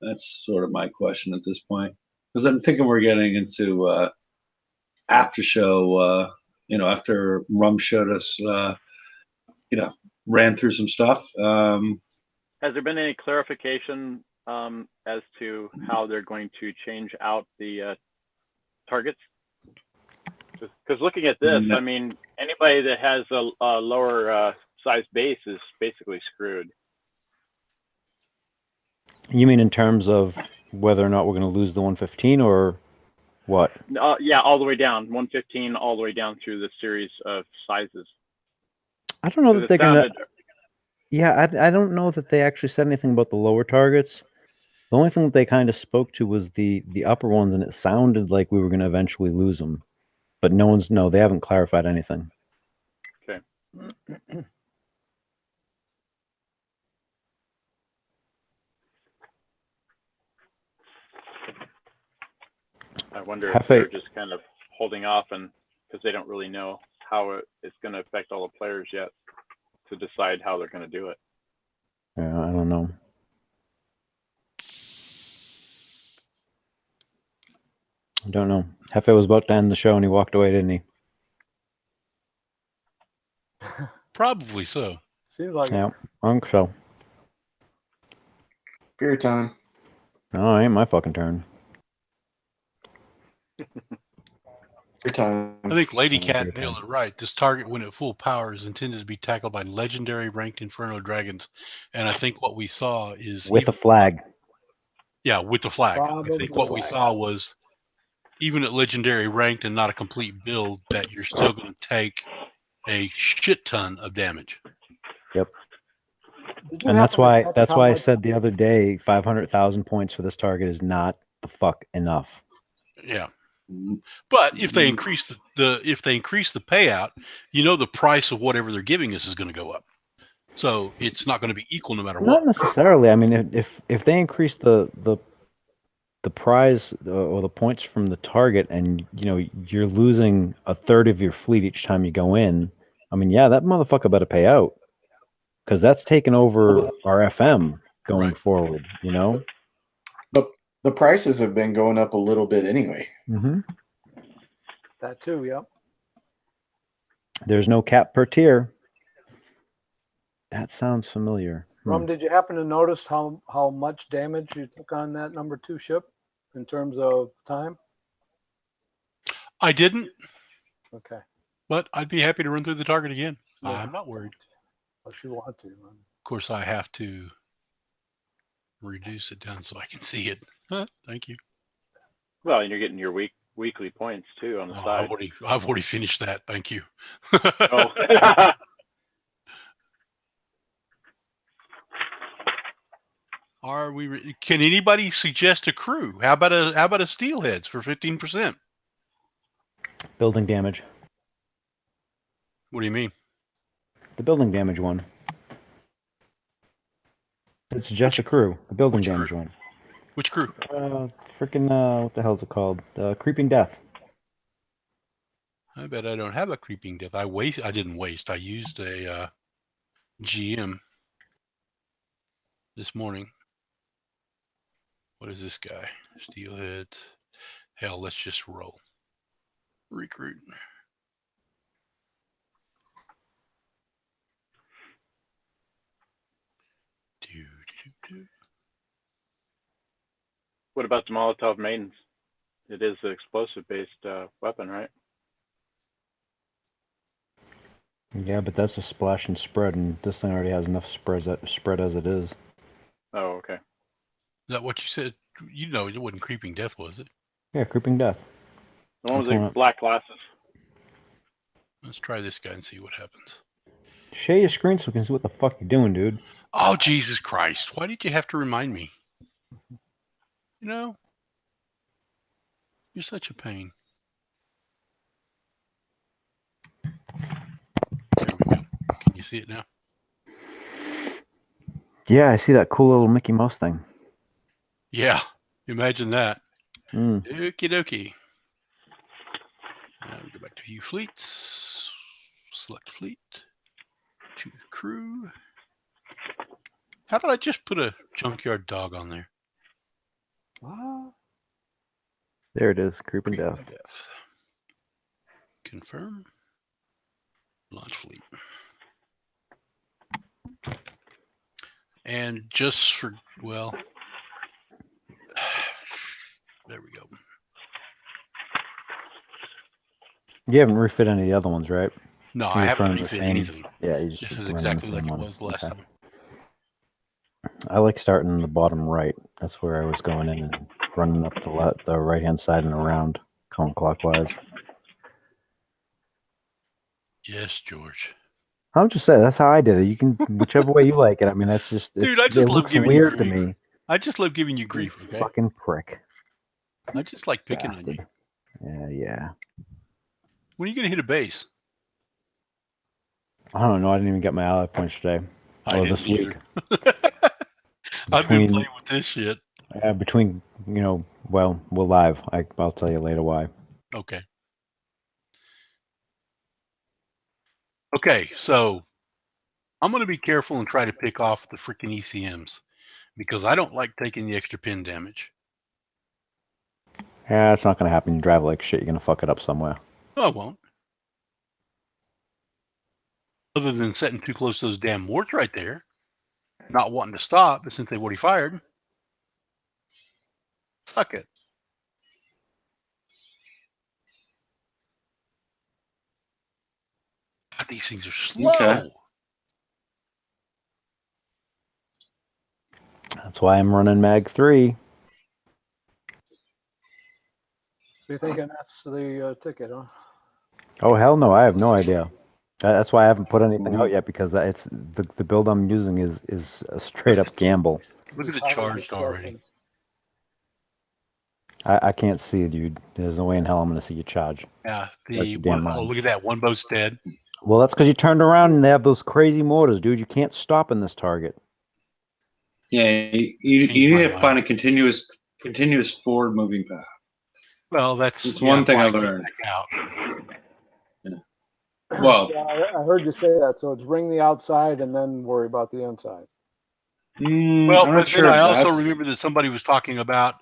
That's sort of my question at this point, because I'm thinking we're getting into after show. After Rum showed us, ran through some stuff. Has there been any clarification as to how they're going to change out the targets? Because looking at this, I mean, anybody that has a lower size base is basically screwed. You mean in terms of whether or not we're going to lose the 115 or what? Yeah, all the way down, 115, all the way down through the series of sizes. I don't know that they're going to... Yeah, I don't know that they actually said anything about the lower targets. The only thing that they kind of spoke to was the upper ones, and it sounded like we were going to eventually lose them. But they haven't clarified anything. Okay. I wonder if they're just kind of holding off, and because they don't really know how it's going to affect all the players yet to decide how they're going to do it. Yeah, I don't know. I don't know. Hefe was about to end the show and he walked away, didn't he? Probably so. Seems like yeah, I think so. Beer time. No, it ain't my fucking turn. Your time. I think Lady Cat nailed it right. This target, when at full power, is intended to be tackled by legendary ranked Inferno dragons. And I think what we saw is... With a flag. Yeah, with the flag. Probably I think what we saw was, even at legendary ranked and not a complete build, that you're still going to take a shit ton of damage. Yep. And that's why I said the other day, 500,000 points for this target is not the fuck enough. Yeah. But if they increase the payout, the price of whatever they're giving us is going to go up. So it's not going to be equal no matter Not what. necessarily. I mean, if they increase the prize or the points from the target, and you're losing a third of your fleet each time you go in, I mean, yeah, that motherfucker better pay out, because that's taking over our FM going forward. But the prices have been going up a little bit anyway. Mm-hmm. That too, yep. There's no cap per tier. That sounds familiar. Rum, did you happen to notice how much damage you took on that number 2 ship in terms of time? I didn't. Okay. But I'd be happy to run through the target again. Yeah, I'm not worried. Unless you want to. Of course, I have to reduce it down so I can see it. Thank you. Well, and you're getting your weekly points too on the side. I've already finished that. Thank you. Oh. Are we? Can anybody suggest a crew? How about a steelheads for 15%? Building damage. What do you mean? The building damage one. It's just a crew. The building damage one. Which crew? Freaking what the hell is it called? Creeping Death. I bet I don't have a creeping death. I didn't waste. I used a GM this morning. What is this guy? Steelheads. Hell, let's just roll. Recruit. What about the Molotov maidens? It is an explosive-based weapon, right? Yeah, but that's a splash and spread, and this thing already has enough spread as it is. Oh, okay. Is that what you said? It wasn't creeping death, was it? Yeah, Creeping Death. The one with the black glasses. Let's try this guy and see what happens. Share your screen so we can see what the fuck you're doing, dude. Oh, Jesus Christ. Why did you have to remind me? You're such a pain. There we go. Can you see it now? Yeah, I see that cool little Mickey Mouse thing. Yeah, imagine that. Mm. Okie dokie. We go back to view fleets. Select fleet. Choose crew. How about I just put a junkyard dog on there? What? There it is, Creeping Death. Confirm. Launch fleet. And just for, well, there we go. You haven't refit any of the other ones, right? No, I haven't refit anything. Yeah, you just this is exactly like it was the last time. I like starting in the bottom right. That's where I was going in and running up the right-hand side and around, going clockwise. Yes, George. I'm just saying, that's how I did it. You can, whichever way you like it. I mean, that's just, dude, I just it love looks giving weird you to grief. me. I just love giving you grief, okay? Fucking prick. I just like picking Bastard. on you. Yeah. When are you going to hit a base? I don't know. I didn't even get my ally points today. I didn't this week. I've been playing with this shit. Between, well, we're live. I'll tell you later why. Okay. Okay, so I'm going to be careful and try to pick off the freaking ECMs because I don't like taking the extra pin damage. Yeah, it's not going to happen. You drive like shit. You're going to fuck it up somewhere. No, I won't. Other than sitting too close to those damn warts right there, not wanting to stop, but since they've already fired, suck it. God, these things are slow. Okay. That's why I'm running Mag 3. So you're thinking that's the ticket, huh? Oh, hell no. I have no idea. That's why I haven't put anything out yet, because it's the build I'm using is a straight up gamble. Look at it charged already. I can't see, dude. There's no way in hell I'm going to see you charge. Yeah, look at that. One boat's dead. Well, that's because you turned around and they have those crazy motors, dude. You can't stop in this target. Yeah, you need to find a continuous forward moving path. Well, that's it's one thing I learned. Yeah. Well, yeah, I heard you say that. So it's ring the outside and then worry about the inside. Well, I'm but not sure then I also that's... remember that somebody was talking about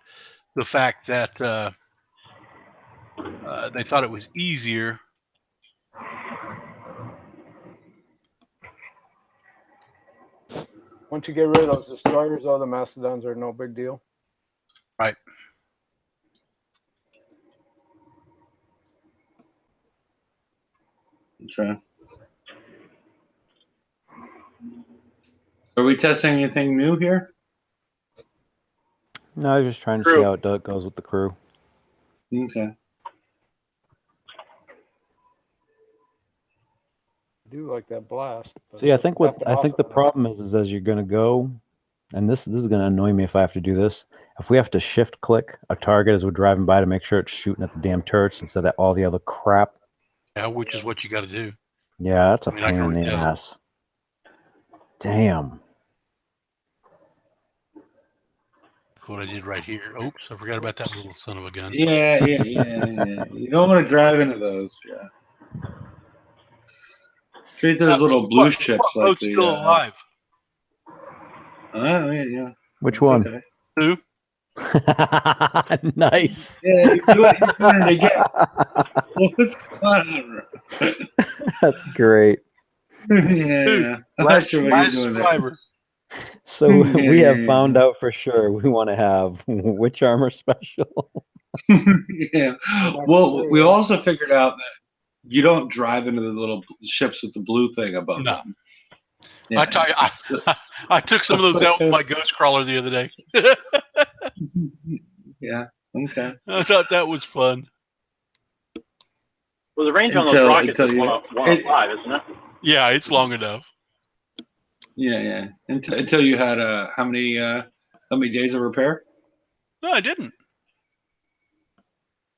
the fact that they thought it was easier. Once you get rid of those destroyers, though, the Mastodons are no big deal. Right. Okay. Are we testing anything new here? No, I was just trying to see how it goes with the crew. Okay. I do like that blast. See, I think the problem is as you're gonna go, and this is gonna annoy me if I have to do this. If we have to shift click a target as we're driving by to make sure it's shooting at the damn turrets instead of all the other crap. Yeah, which is what you got to do. Yeah, that's a pain in the ass. Damn. What I did right here. Oops, I forgot about that little son of a gun. Yeah. You don't want to drive into those. Yeah. Treat those little blue ships like the. Still alive. Yeah. Which one? Okay. Who? Nice. Yeah, you're doing it again. What's going on? That's great. Yeah. I'm not sure what you're doing there. So we have found out for sure we want to have which armor special. Yeah. Well, we also figured out that you don't drive into the little ships with the blue thing above them. Yeah. I tell you, I took some of those out with my ghost crawler the other day. Yeah. Okay. I thought that was fun. Well, the range on those rockets is 105, isn't it? Yeah, it's long enough. Yeah. Until you had how many days of repair? No, I didn't.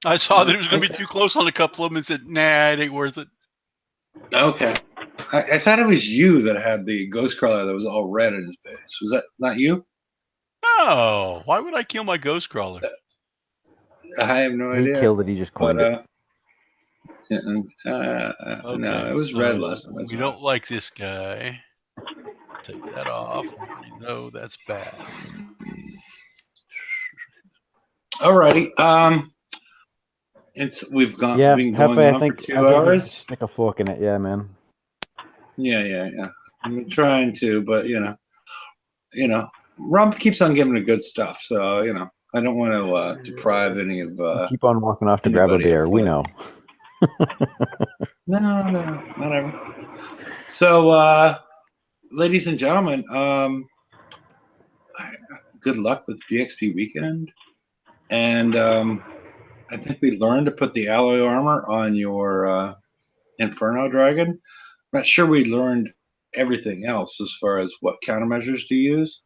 I saw that it was going to be too close on a couple of them and said, "Nah, it ain't worth it." Okay. I thought it was you that had the ghost crawler that was all red in his base. Was that not you? No. Why would I kill my ghost crawler? I have no idea. He killed it. He just coined it. Okay, no, it was red last time. We don't like this guy. Take that off. We already know that's bad. Alrighty. We've been going on for 2 hours. Stick a fork in it, yeah, man. Yeah. I'm trying to, but Rump keeps on giving me good stuff, so I don't want to deprive any of. Keep on walking off to grab a beer. We know. No, whatever. So, ladies and gentlemen, good luck with VXP weekend, and I think we learned to put the alloy armor on your Inferno Dragon. I'm not sure we learned everything else as far as what countermeasures to use.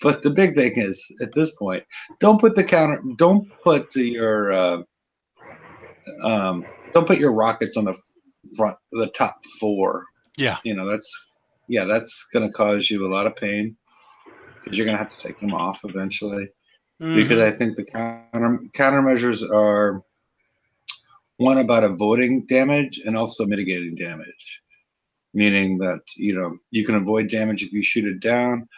But the big thing is, at this point, don't put your rockets on the front, the top 4. Yeah. That's going to cause you a lot of pain because you're going to have to take them off eventually. Mm-hmm. Because I think the countermeasures are one about avoiding damage and also mitigating damage, meaning that you can avoid damage if you shoot it down.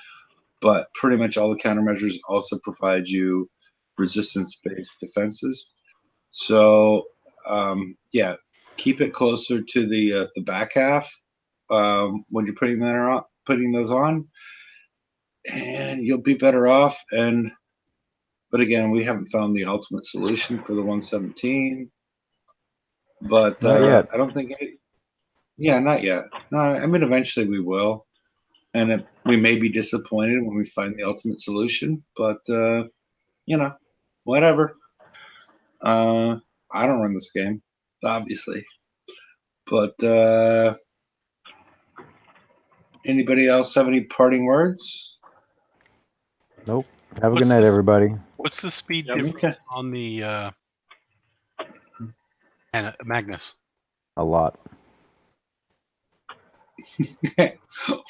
But pretty much all the countermeasures also provide you resistance-based defenses. So, keep it closer to the back half when you're putting those on, and you'll be better off. But again, we haven't found the ultimate solution for the 117. But not yet. I don't think not yet. No, I mean eventually we will. And we may be disappointed when we find the ultimate solution, but whatever. I don't run this game, obviously. But anybody else have any parting words? Nope. Have a good night, everybody. What's the speed difference on the Magnus? A lot.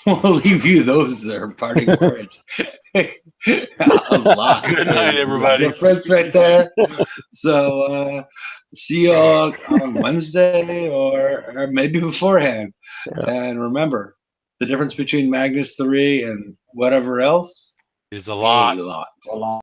We'll leave you those parting words. A lot. Good night, everybody. Difference right there. So see you all on Wednesday or maybe beforehand. Yeah. And remember, the difference between Magnus 3 and whatever else Is a lot. A lot. A lot.